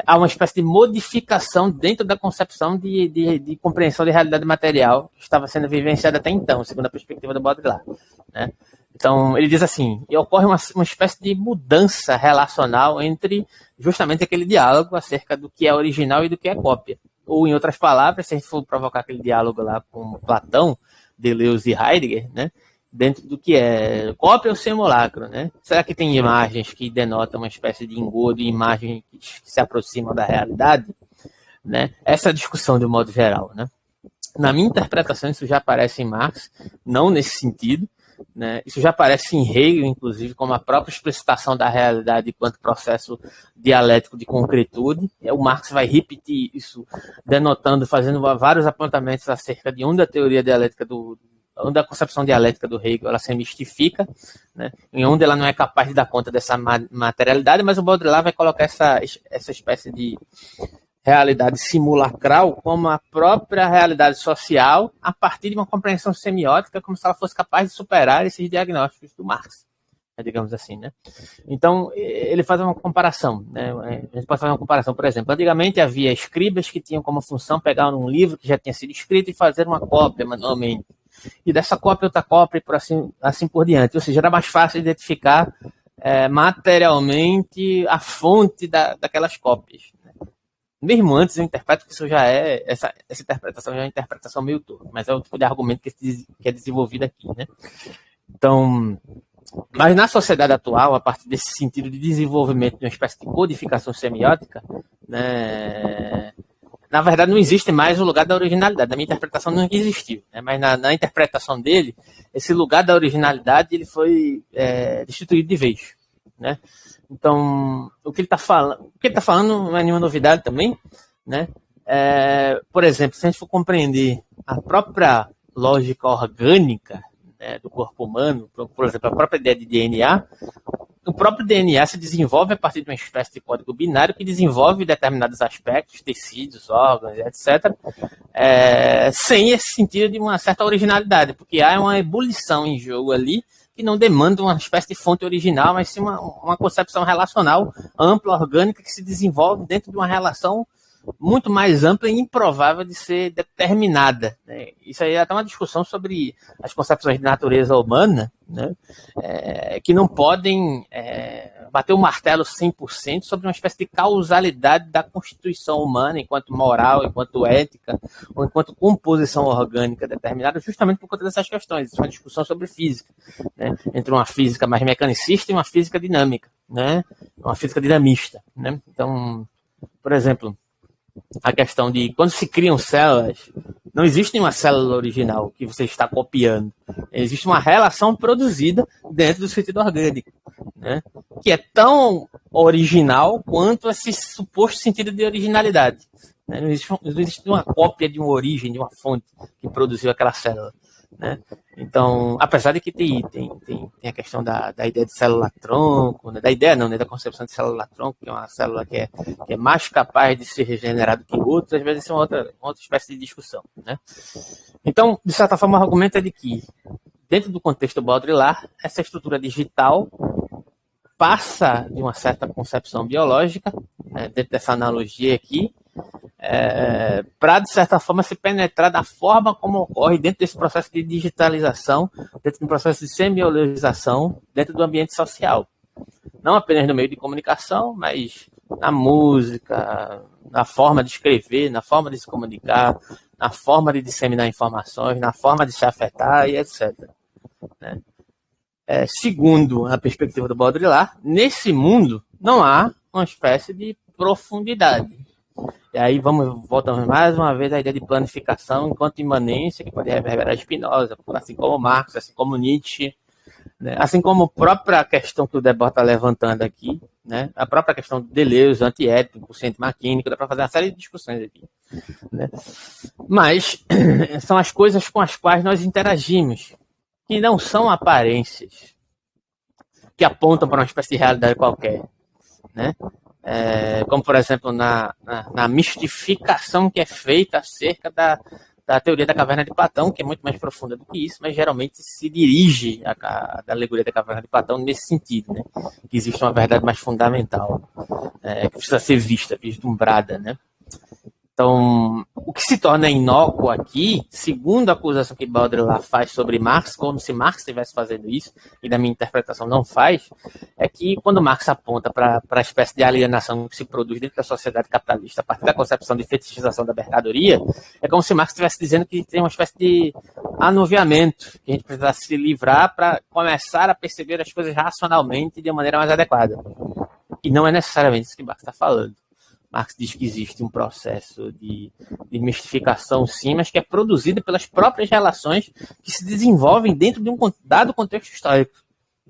Há uma espécie de modificação dentro da concepção de compreensão de realidade material que estava sendo vivenciada até então, segundo a perspectiva do Baudrillard, né? Então, ele diz assim, e ocorre uma espécie de mudança relacional entre justamente aquele diálogo acerca do que é original e do que é cópia. Ou, em outras palavras, se a gente for provocar aquele diálogo lá com Platão, Deleuze e Heidegger, né, dentro do que é cópia ou simulacro, né? Será que tem imagens que denotam uma espécie de engodo e imagens que se aproximam da realidade? Né? Essa é a discussão de um modo geral, né? Na minha interpretação, isso já aparece em Marx, não nesse sentido, né? Isso já aparece em Hegel, inclusive, como a própria explicitação da realidade enquanto processo dialético de concretude. O Marx vai repetir isso, denotando, fazendo vários apontamentos acerca de onde a teoria dialética onde a concepção dialética do Hegel ela se mistifica, né? Em onde ela não é capaz de dar conta dessa materialidade, mas o Baudrillard vai colocar essa espécie de realidade simulacral como a própria realidade social a partir de uma compreensão semiótica, como se ela fosse capaz de superar esses diagnósticos do Marx, digamos assim, né? Então, ele faz uma comparação, né? A gente pode fazer uma comparação, por exemplo, antigamente havia escribas que tinham como função pegar um livro que já tinha sido escrito e fazer uma cópia manualmente, e dessa cópia outra cópia e assim por diante, ou seja, era mais fácil identificar materialmente a fonte daquelas cópias. Mesmo antes, eu interpreto que isso já essa interpretação já é uma interpretação meio torta, mas é o tipo de argumento que é desenvolvido aqui, né? Então, mas na sociedade atual, a partir desse sentido de desenvolvimento de uma espécie de codificação semiótica, né, na verdade não existe mais o lugar da originalidade. Na minha interpretação não existiu, né? Mas na interpretação dele, esse lugar da originalidade ele foi destituído de vez, né? Então, o que ele está falando não é nenhuma novidade também, né? Por exemplo, se a gente for compreender a própria lógica orgânica, né, do corpo humano, por exemplo, a própria ideia de DNA, o próprio DNA se desenvolve a partir de uma espécie de código binário que desenvolve determinados aspectos, tecidos, órgãos, etc., sem esse sentido de uma certa originalidade, porque há uma ebulição em jogo ali que não demanda uma espécie de fonte original, mas sim uma concepção relacional ampla, orgânica, que se desenvolve dentro de uma relação muito mais ampla e improvável de ser determinada, né? Isso aí é até uma discussão sobre as concepções de natureza humana, né? Que não podem bater o martelo 100% sobre uma espécie de causalidade da constituição humana enquanto moral, enquanto ética, ou enquanto composição orgânica determinada, justamente por conta dessas questões. Isso é uma discussão sobre física, né? Entre uma física mais mecanicista e uma física dinâmica, né? Uma física dinamista, né? Então, por exemplo, a questão de quando se criam células, não existe nenhuma célula original que você está copiando. Existe uma relação produzida dentro do sentido orgânico, né? Que é tão original quanto esse suposto sentido de originalidade, né? Não existe uma cópia de uma origem, de uma fonte que produziu aquela célula, né? Então, apesar de que tem a questão da ideia de célula-tronco, né? Da ideia não, né? Da concepção de célula-tronco, que é uma célula que é mais capaz de ser regenerada que outras, às vezes isso é uma outra espécie de discussão, né? Então, de certa forma, o argumento é de que, dentro do contexto Baudrillard, essa estrutura digital passa de uma certa concepção biológica, né? Dentro dessa analogia aqui, para, de certa forma, se penetrar da forma como ocorre dentro desse processo de digitalização, dentro do processo de semiologização, dentro do ambiente social. Não apenas no meio de comunicação, mas na música, na forma de escrever, na forma de se comunicar, na forma de disseminar informações, na forma de se afetar e etc. Né? Segundo a perspectiva do Baudrillard, nesse mundo não há uma espécie de profundidade. E aí voltamos mais uma vez à ideia de planificação enquanto imanência, que pode reverberar Spinoza, assim como Marx, assim como Nietzsche, né? Assim como a própria questão que o Debord está levantando aqui, né? A própria questão do Deleuze, antiético, consciente maquínico, dá para fazer uma série de discussões aqui, né? Mas são as coisas com as quais nós interagimos, que não são aparências, que apontam para uma espécie de realidade qualquer, né? como, por exemplo, na mistificação que é feita acerca da teoria da caverna de Platão, que é muito mais profunda do que isso, mas geralmente se dirige a alegoria da caverna de Platão nesse sentido, né? Que existe uma verdade mais fundamental, que precisa ser vista, vislumbrada, né? Então, o que se torna inócuo aqui, segundo a acusação que Baudrillard faz sobre Marx, como se Marx estivesse fazendo isso, e na minha interpretação não faz, é que quando Marx aponta para a espécie de alienação que se produz dentro da sociedade capitalista a partir da concepção de fetichização da mercadoria, é como se Marx estivesse dizendo que tem uma espécie de anuviamento, que a gente precisa se livrar para começar a perceber as coisas racionalmente de uma maneira mais adequada. E não é necessariamente isso que Marx está falando. Marx diz que existe um processo de mistificação, sim, mas que é produzido pelas próprias relações que se desenvolvem dentro de um dado contexto histórico.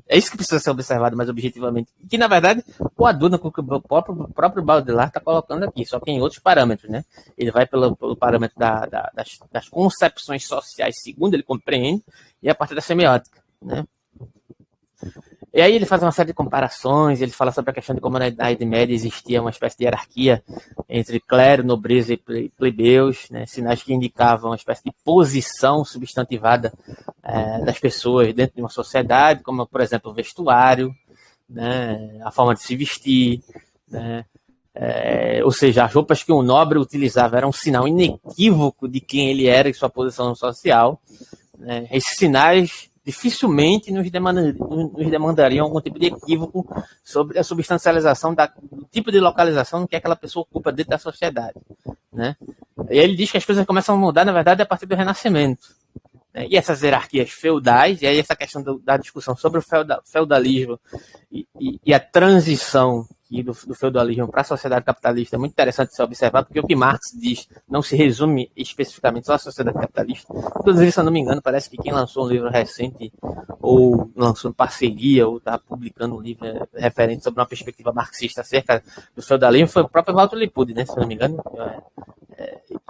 É isso que precisa ser observado mais objetivamente. E que, na verdade, coaduna com o que o próprio Baudrillard está colocando aqui, só que em outros parâmetros, né? Ele vai pelo parâmetro das concepções sociais, segundo ele compreende, e a partir da semiótica, né? E aí ele faz uma série de comparações, ele fala sobre a questão de como na Idade Média existia uma espécie de hierarquia entre clero, nobreza e plebeus, né, sinais que indicavam uma espécie de posição substantivada das pessoas dentro de uma sociedade, como, por exemplo, o vestuário, né, a forma de se vestir, né, ou seja, as roupas que um nobre utilizava eram um sinal inequívoco de quem ele era e sua posição social, né. Esses sinais dificilmente nos demandariam algum tipo de equívoco sobre a substancialização do tipo de localização que aquela pessoa ocupa dentro da sociedade, né? E ele diz que as coisas começam a mudar, na verdade, a partir do Renascimento, né? E essas hierarquias feudais, e aí essa questão da discussão sobre o feudalismo e a transição do feudalismo para a sociedade capitalista é muito interessante de se observar, porque o que Marx diz não se resume especificamente só à sociedade capitalista. Inclusive, se eu não me engano, parece que quem lançou um livro recente, ou lançou parceria, ou está publicando um livro referente sobre uma perspectiva marxista acerca do feudalismo, foi o próprio Walter Lippmann, né, se eu não me engano.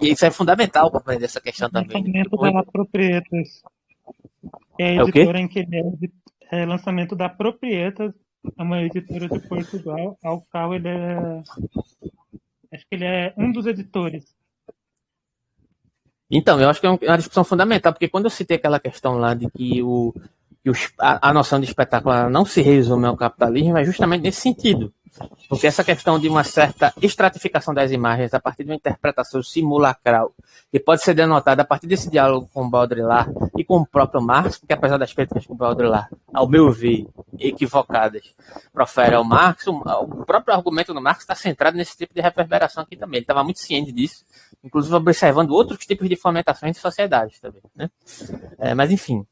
E isso é fundamental para aprender essa questão também. Lançamento da Proprietas, que é a É o quê? editora em que ele é lançamento da Proprietas, é uma editora de Portugal, ao qual ele acho que ele é um dos editores. Então, eu acho que é uma discussão fundamental, porque quando eu citei aquela questão lá de que a noção de espetáculo não se resume ao capitalismo, é justamente nesse sentido. Porque essa questão de uma certa estratificação das imagens a partir de uma interpretação simulacral, que pode ser denotada a partir desse diálogo com o Baudrillard e com o próprio Marx, porque apesar das críticas que o Baudrillard, ao meu ver, equivocadas, profere ao Marx, o próprio argumento do Marx está centrado nesse tipo de reverberação aqui também. Ele estava muito ciente disso, inclusive observando outros tipos de fomentações de sociedades também, né? Mas enfim.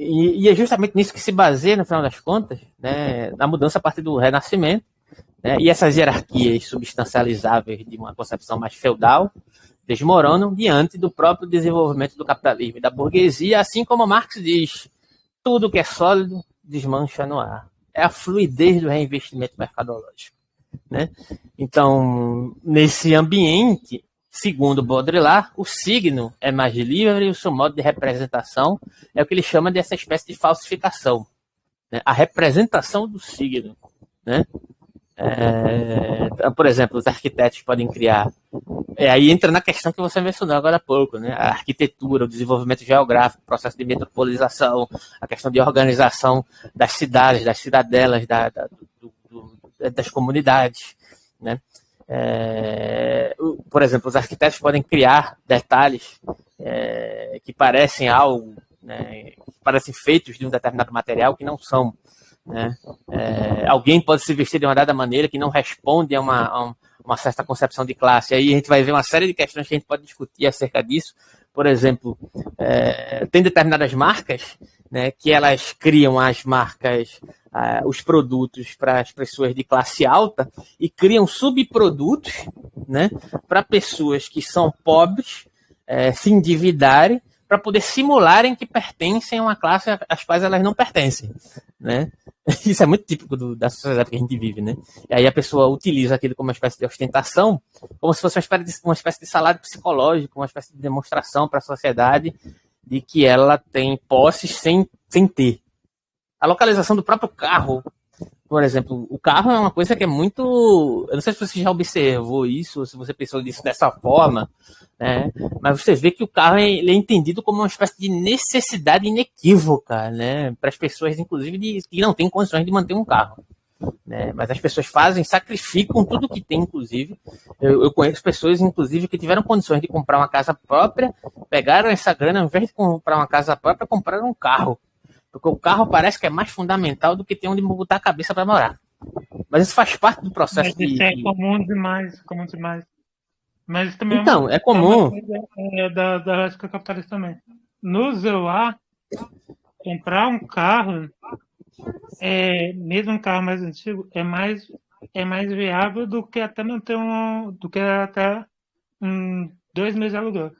E é justamente nisso que se baseia, no final das contas, né, na mudança a partir do Renascimento, né, e essas hierarquias substancializáveis de uma concepção mais feudal desmoronam diante do próprio desenvolvimento do capitalismo e da burguesia, assim como Marx diz, tudo que é sólido desmancha no ar. É a fluidez do reinvestimento mercadológico, né? Então, nesse ambiente, segundo Baudrillard, o signo é mais livre e o seu modo de representação é o que ele chama dessa espécie de falsificação, né? A representação do signo, né? Por exemplo, os arquitetos podem criar. Aí entra na questão que você mencionou agora há pouco, né? A arquitetura, o desenvolvimento geográfico, o processo de metropolização, a questão de organização das cidades, das cidadelas, das comunidades, né? Por exemplo, os arquitetos podem criar detalhes que parecem algo, né, que parecem feitos de um determinado material que não são, né? Alguém pode se vestir de uma dada maneira que não responde a uma certa concepção de classe. Aí a gente vai ver uma série de questões que a gente pode discutir acerca disso. Por exemplo, tem determinadas marcas, né, que elas criam as marcas, os produtos para as pessoas de classe alta e criam subprodutos, né, para pessoas que são pobres se endividarem para poder simularem que pertencem a uma classe às quais elas não pertencem, né? Isso é muito típico da sociedade que a gente vive, né? E aí a pessoa utiliza aquilo como uma espécie de ostentação, como se fosse uma espécie de salário psicológico, uma espécie de demonstração para a sociedade de que ela tem posses sem ter. A localização do próprio carro Por exemplo, o carro é uma coisa que é muito. Eu não sei se você já observou isso, ou se você pensou nisso dessa forma, né? Mas você vê que o carro ele é entendido como uma espécie de necessidade inequívoca, né? Para as pessoas, inclusive, que não têm condições de manter um carro. Né? Mas as pessoas fazem, sacrificam tudo que tem, inclusive. Eu conheço pessoas, inclusive, que tiveram condições de comprar uma casa própria, pegaram essa grana, ao invés de comprar uma casa própria, compraram um carro. Porque o carro parece que é mais fundamental do que ter onde botar a cabeça para morar. Mas isso faz parte do processo Mas isso é de. comum demais, comum demais. Mas isso também Então, é é uma comum. coisa da lógica capitalista também. No celular, comprar um carro, mesmo um carro mais antigo, é mais viável do que até manter do que até 2 meses de aluguel.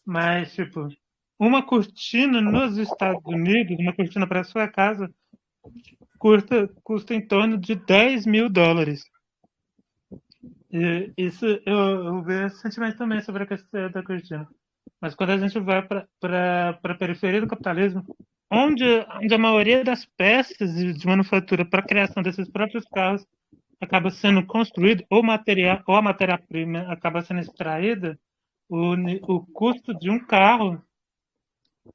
Mas, tipo, uma cortina nos Estados Unidos, uma cortina para sua casa, custa em torno de US$ 10.000. E isso eu vejo recentemente também sobre a questão da cortina. Mas quando a gente vai para a periferia do capitalismo, onde a maioria das peças de manufatura para a criação desses próprios carros acaba sendo construído, ou a matéria-prima acaba sendo extraída, o custo de um carro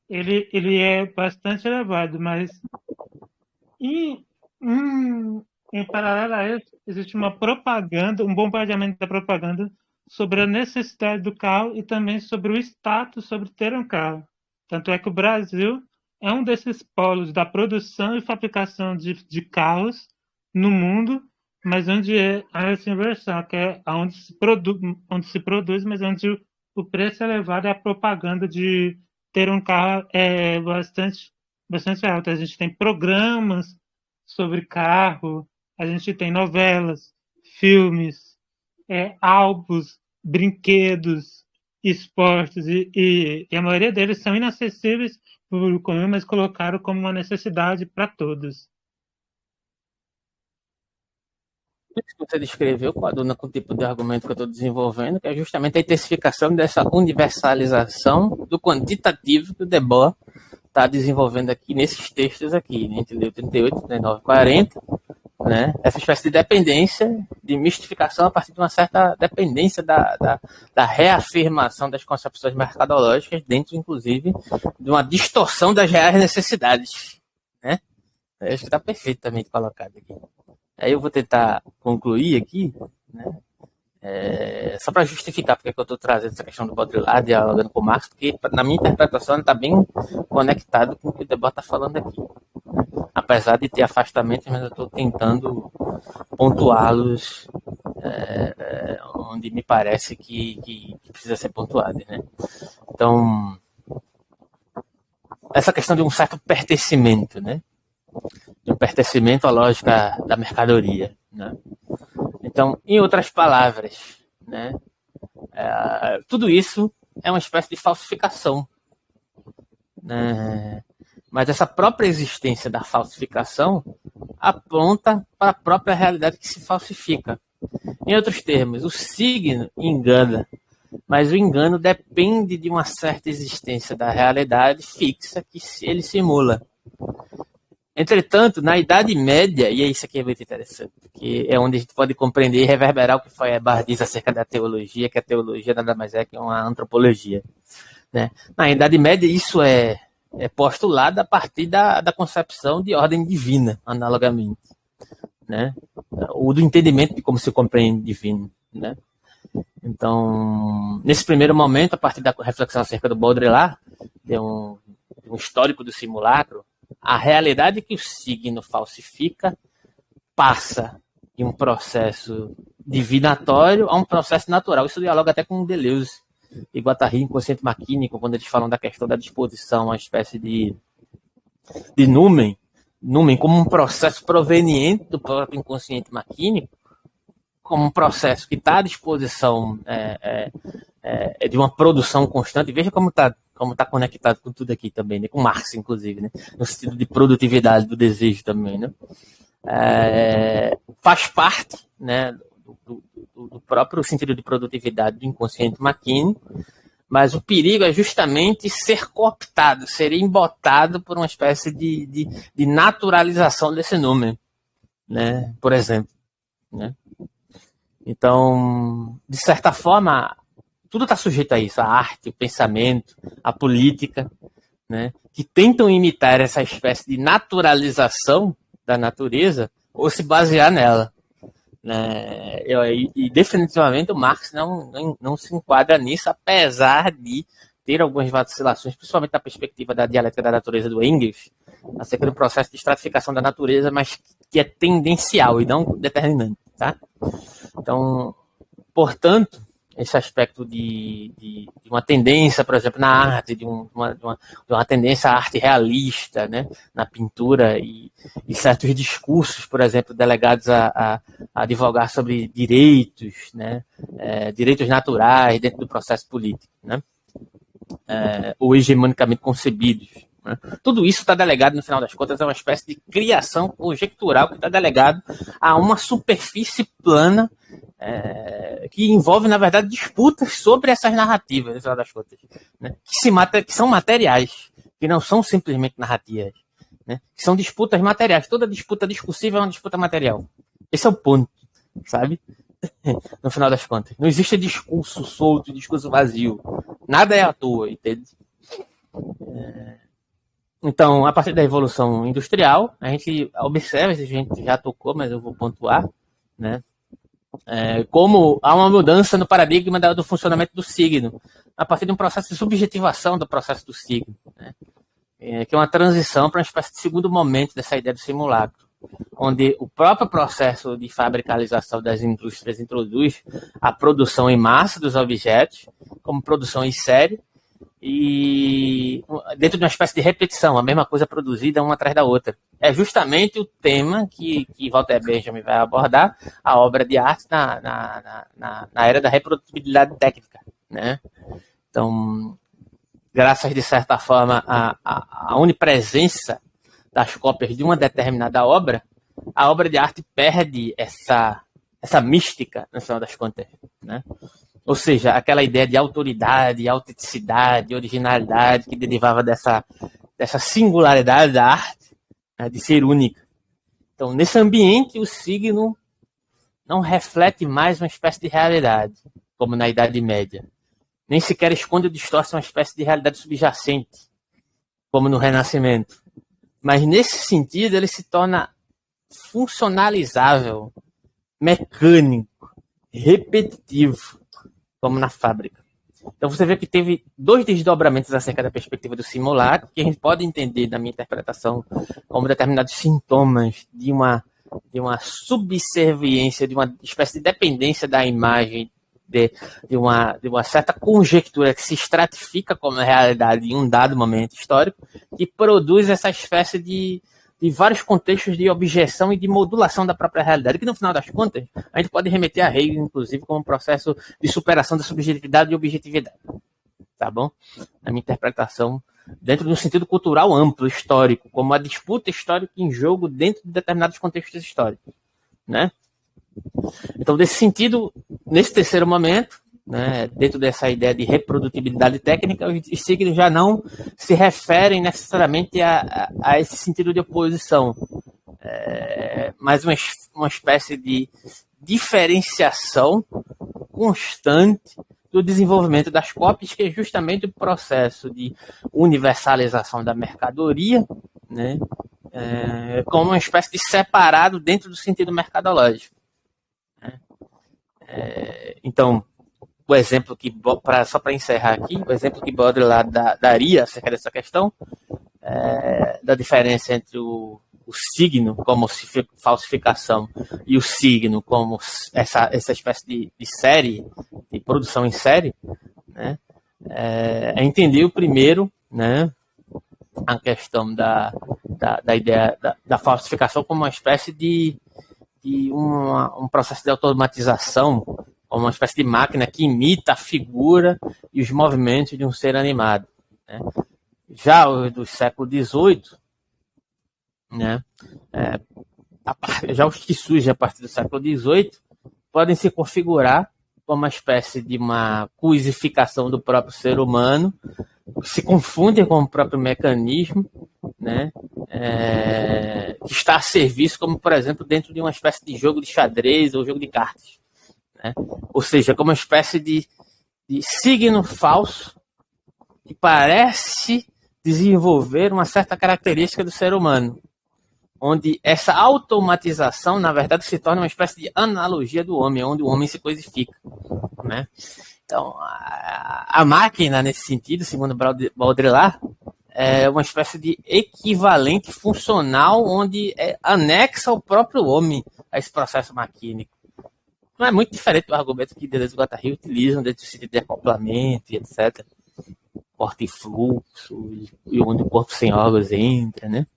ele é bastante elevado, mas em, em, em paralelo a isso, existe uma propaganda, um bombardeamento da propaganda sobre a necessidade do carro e também sobre o status sobre ter um carro. Tanto é que o Brasil é um desses polos da produção e fabricação de carros no mundo, mas onde há essa inversão, que é onde se produz, mas onde o preço é elevado e a propaganda de ter um carro é bastante alta. A gente tem programas sobre carro, a gente tem novelas, filmes, álbuns, brinquedos, esportes, e a maioria deles são inacessíveis para o público comum, mas colocaram como uma necessidade para todos. Isso que você descreveu, coaduna com o tipo de argumento que eu estou desenvolvendo, que é justamente a intensificação dessa universalização do quantitativo que o Debord está desenvolvendo aqui nesses textos aqui, né? Entendeu? 38, 39, 40, né? Essa espécie de dependência, de mistificação a partir de uma certa dependência da reafirmação das concepções mercadológicas, dentro, inclusive, de uma distorção das reais necessidades, né? Eu acho que está perfeitamente colocado aqui. Aí eu vou tentar concluir aqui, né? Só para justificar porque eu estou trazendo essa questão do Baudrillard dialogando com o Marx, porque na minha interpretação ele está bem conectado com o que o Debord está falando aqui. Apesar de ter afastamentos, mas eu estou tentando pontuá-los onde me parece que precisa ser pontuado, né? Então, essa questão de um certo pertencimento, né? De um pertencimento à lógica da mercadoria, né? Então, em outras palavras, né? Tudo isso é uma espécie de falsificação, né? Mas essa própria existência da falsificação aponta para a própria realidade que se falsifica. Em outros termos, o signo engana, mas o engano depende de uma certa existência da realidade fixa que ele simula. Entretanto, na Idade Média, e isso aqui é muito interessante, porque é onde a gente pode compreender e reverberar o que Feuerbach diz acerca da teologia, que a teologia nada mais é que uma antropologia, né? Na Idade Média, isso é postulado a partir da concepção de ordem divina, analogamente, né? Ou do entendimento de como se compreende divino, né? Então, nesse primeiro momento, a partir da reflexão acerca do Baudrillard, de um histórico do simulacro, a realidade que o signo falsifica passa de um processo divinatório a um processo natural. Isso dialoga até com Deleuze e Guattari, inconsciente maquínico, quando eles falam da questão da disposição, uma espécie de numen como um processo proveniente do próprio inconsciente maquínico, como um processo que está à disposição de uma produção constante. Veja como está conectado com tudo aqui também, né? Com Marx, inclusive, né? No sentido de produtividade do desejo também, né? Faz parte, né, do próprio sentido de produtividade do inconsciente maquínico, mas o perigo é justamente ser cooptado, ser embotado por uma espécie de naturalização desse número, né? Por exemplo, né? Então, de certa forma, tudo está sujeito a isso, a arte, o pensamento, a política, né? Que tentam imitar essa espécie de naturalização da natureza ou se basear nela, né? E definitivamente o Marx não se enquadra nisso, apesar de ter algumas vacilações, principalmente da perspectiva da dialética da natureza do Engels, acerca do processo de estratificação da natureza, mas que é tendencial e não determinante, tá? Então, portanto, esse aspecto de uma tendência, por exemplo, na arte, de uma tendência à arte realista, né, na pintura, e certos discursos, por exemplo, delegados a advogar sobre direitos, né, direitos naturais dentro do processo político, né, ou hegemonicamente concebidos. Né. Tudo isso está delegado, no final das contas, a uma espécie de criação conjectural que está delegado a uma superfície plana que envolve, na verdade, disputas sobre essas narrativas, no final das contas, né? Que são materiais, que não são simplesmente narrativas, né? Que são disputas materiais. Toda disputa discursiva é uma disputa material. Esse é o ponto, sabe? No final das contas. Não existe discurso solto, discurso vazio. Nada é à toa, entende? Então, a partir da Revolução Industrial, a gente observa, a gente já tocou, mas eu vou pontuar, né? Como há uma mudança no paradigma do funcionamento do signo, a partir de um processo de subjetivação do processo do signo, né? Que é uma transição para uma espécie de segundo momento dessa ideia do simulacro, onde o próprio processo de fabricalização das indústrias introduz a produção em massa dos objetos, como produção em série, e dentro de uma espécie de repetição, a mesma coisa produzida uma atrás da outra. É justamente o tema que Walter Benjamin vai abordar, a obra de arte na era da reprodutibilidade técnica, né? Então, graças, de certa forma, à onipresença das cópias de uma determinada obra, a obra de arte perde essa mística, no final das contas, né? Ou seja, aquela ideia de autoridade, autenticidade, originalidade que derivava dessa singularidade da arte, né, de ser única. Então, nesse ambiente, o signo não reflete mais uma espécie de realidade, como na Idade Média. Nem sequer esconde ou distorce uma espécie de realidade subjacente, como no Renascimento. Mas, nesse sentido, ele se torna funcionalizável, mecânico, repetitivo, como na fábrica. Então você vê que teve dois desdobramentos acerca da perspectiva do simulacro, que a gente pode entender, na minha interpretação, como determinados sintomas de uma subserviência, de uma espécie de dependência da imagem, de uma certa conjectura que se estratifica como realidade em um dado momento histórico, que produz essa espécie de vários contextos de objeção e de modulação da própria realidade, que no final das contas, a gente pode remeter a Hegel, inclusive, como um processo de superação da subjetividade e objetividade. Tá bom? Na minha interpretação, dentro de um sentido cultural amplo, histórico, como a disputa histórica em jogo dentro de determinados contextos históricos, né? Então, nesse sentido, nesse terceiro momento, né, dentro dessa ideia de reprodutibilidade técnica, os signos já não se referem necessariamente a esse sentido de oposição, mas uma espécie de diferenciação constante do desenvolvimento das cópias, que é justamente o processo de universalização da mercadoria, né, como uma espécie de separado dentro do sentido mercadológico. Então, o exemplo que, só para encerrar aqui, o exemplo que Baudrillard daria acerca dessa questão, da diferença entre o signo como falsificação e o signo como essa espécie de série, de produção em série, né? É entender o primeiro, né, a questão da ideia da falsificação como uma espécie de um processo de automatização, como uma espécie de máquina que imita a figura e os movimentos de um ser animado, né? Já os do século XVIII, né, já os que surgem a partir do século XVIII, podem se configurar como uma espécie de uma coisificação do próprio ser humano, que se confundem com o próprio mecanismo, né, que está a serviço, como, por exemplo, dentro de uma espécie de jogo de xadrez ou jogo de cartas. Né? Ou seja, como uma espécie de signo falso que parece desenvolver uma certa característica do ser humano, onde essa automatização, na verdade, se torna uma espécie de analogia do homem, onde o homem se coisifica. Né? Então, a máquina, nesse sentido, segundo Baudrillard, é uma espécie de equivalente funcional onde anexa o próprio homem a esse processo maquínico. Não é muito diferente do argumento que Deleuze e Guattari utilizam dentro do sentido de acoplamento e etc. Corte e fluxo, e onde o corpo sem órgãos entra, né?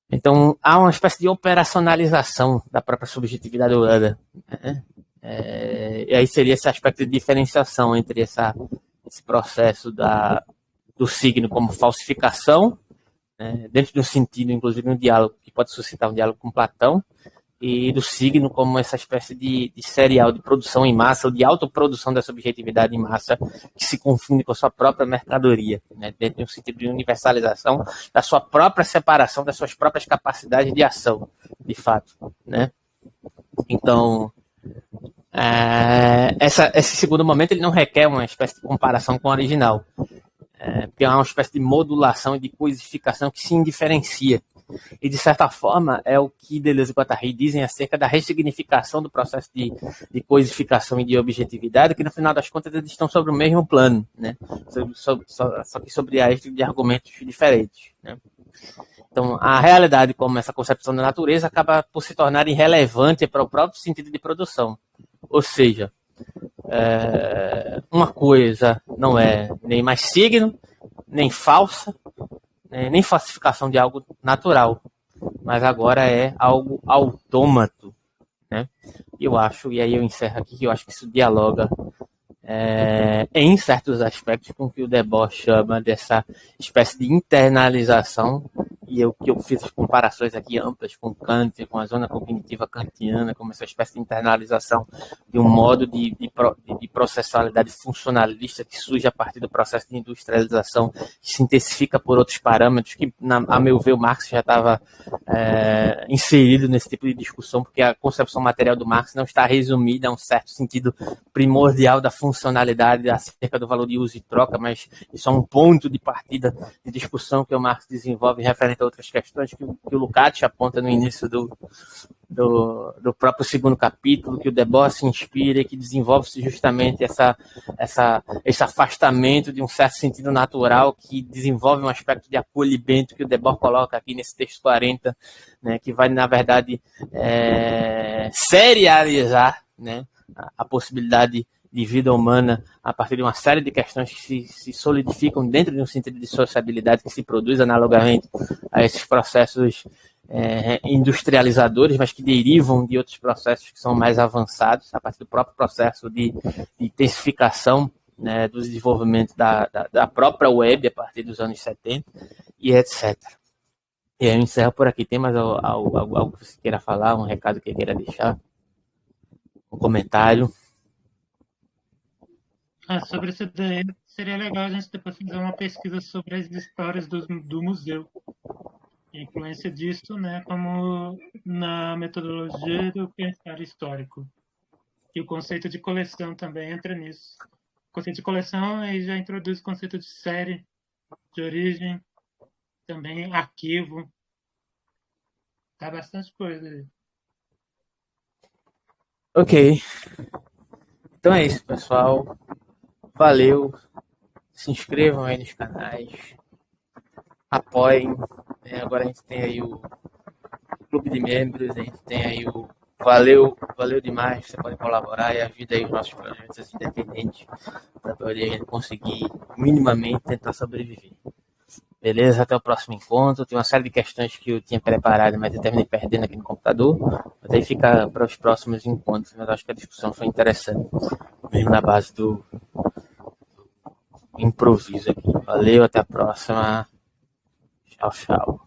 Então, há uma espécie de operacionalização da própria subjetividade humana. Né? E aí seria esse aspecto de diferenciação entre esse processo do signo como falsificação, né? Dentro de um sentido, inclusive, um diálogo que pode suscitar um diálogo com Platão, e do signo como essa espécie de serial de produção em massa, ou de autoprodução da subjetividade em massa, que se confunde com a sua própria mercadoria, né? Dentro de um sentido de universalização da sua própria separação, das suas próprias capacidades de ação, de fato. Né? Então, esse segundo momento ele não requer uma espécie de comparação com o original, porque é uma espécie de modulação e de coisificação que se indiferencia. E, de certa forma, é o que Deleuze e Guattari dizem acerca da ressignificação do processo de coisificação e de objetividade, que, no final das contas, eles estão sobre o mesmo plano, né? Só que sobre a êxito de argumentos diferentes. Né? Então, a realidade, como essa concepção da natureza, acaba por se tornar irrelevante para o próprio sentido de produção. Ou seja, uma coisa não é nem mais signo, nem falsa, nem falsificação de algo natural, mas agora é algo autômato, né? Eu acho, e aí eu encerro aqui, que eu acho que isso dialoga em certos aspectos com o que o Debord chama dessa espécie de internalização, e que eu fiz as comparações aqui amplas com Kant, com a zona cognitiva kantiana, como essa espécie de internalização de um modo de processualidade funcionalista que surge a partir do processo de industrialização, que se intensifica por outros parâmetros, que, a meu ver, o Marx já estava inserido nesse tipo de discussão, porque a concepção material do Marx não está resumida a um certo sentido primordial da funcionalidade acerca do valor de uso e troca, mas isso é um ponto de partida de discussão que o Marx desenvolve referente a outras questões que o Lukács aponta no início do próprio segundo capítulo, que o Debord se inspira e que desenvolve-se justamente esse afastamento de um certo sentido natural, que desenvolve um aspecto de acolhimento que o Debord coloca aqui nesse texto 40, né, que vai, na verdade, serializar, né, a possibilidade de vida humana a partir de uma série de questões que se solidificam dentro de um sentido de sociabilidade que se produz analogamente a esses processos industrializadores, mas que derivam de outros processos que são mais avançados, a partir do próprio processo de intensificação, né, do desenvolvimento da própria web a partir dos anos 70 e etc. E aí eu encerro por aqui. Tem mais algo que você queira falar, um recado que queira deixar? Um comentário? Sobre isso daí, seria legal a gente depois fazer uma pesquisa sobre as histórias do museu. A influência disso, né, como na metodologia do pensar histórico. E o conceito de coleção também entra nisso. O conceito de coleção aí já introduz o conceito de série, de origem, também arquivo. Tá bastante coisa aí. Ok. Então é isso, pessoal. Valeu. Se inscrevam aí nos canais. Apoiem. Agora a gente tem aí o clube de membros. A gente tem aí o Valeu demais. Você pode colaborar e ajuda aí os nossos projetos independentes para poder a gente conseguir minimamente tentar sobreviver. Beleza? Até o próximo encontro. Tem uma série de questões que eu tinha preparado, mas eu terminei perdendo aqui no computador. Mas aí fica para os próximos encontros. Mas acho que a discussão foi interessante, mesmo na base do improviso aqui. Valeu, até a próxima. Tchau, tchau.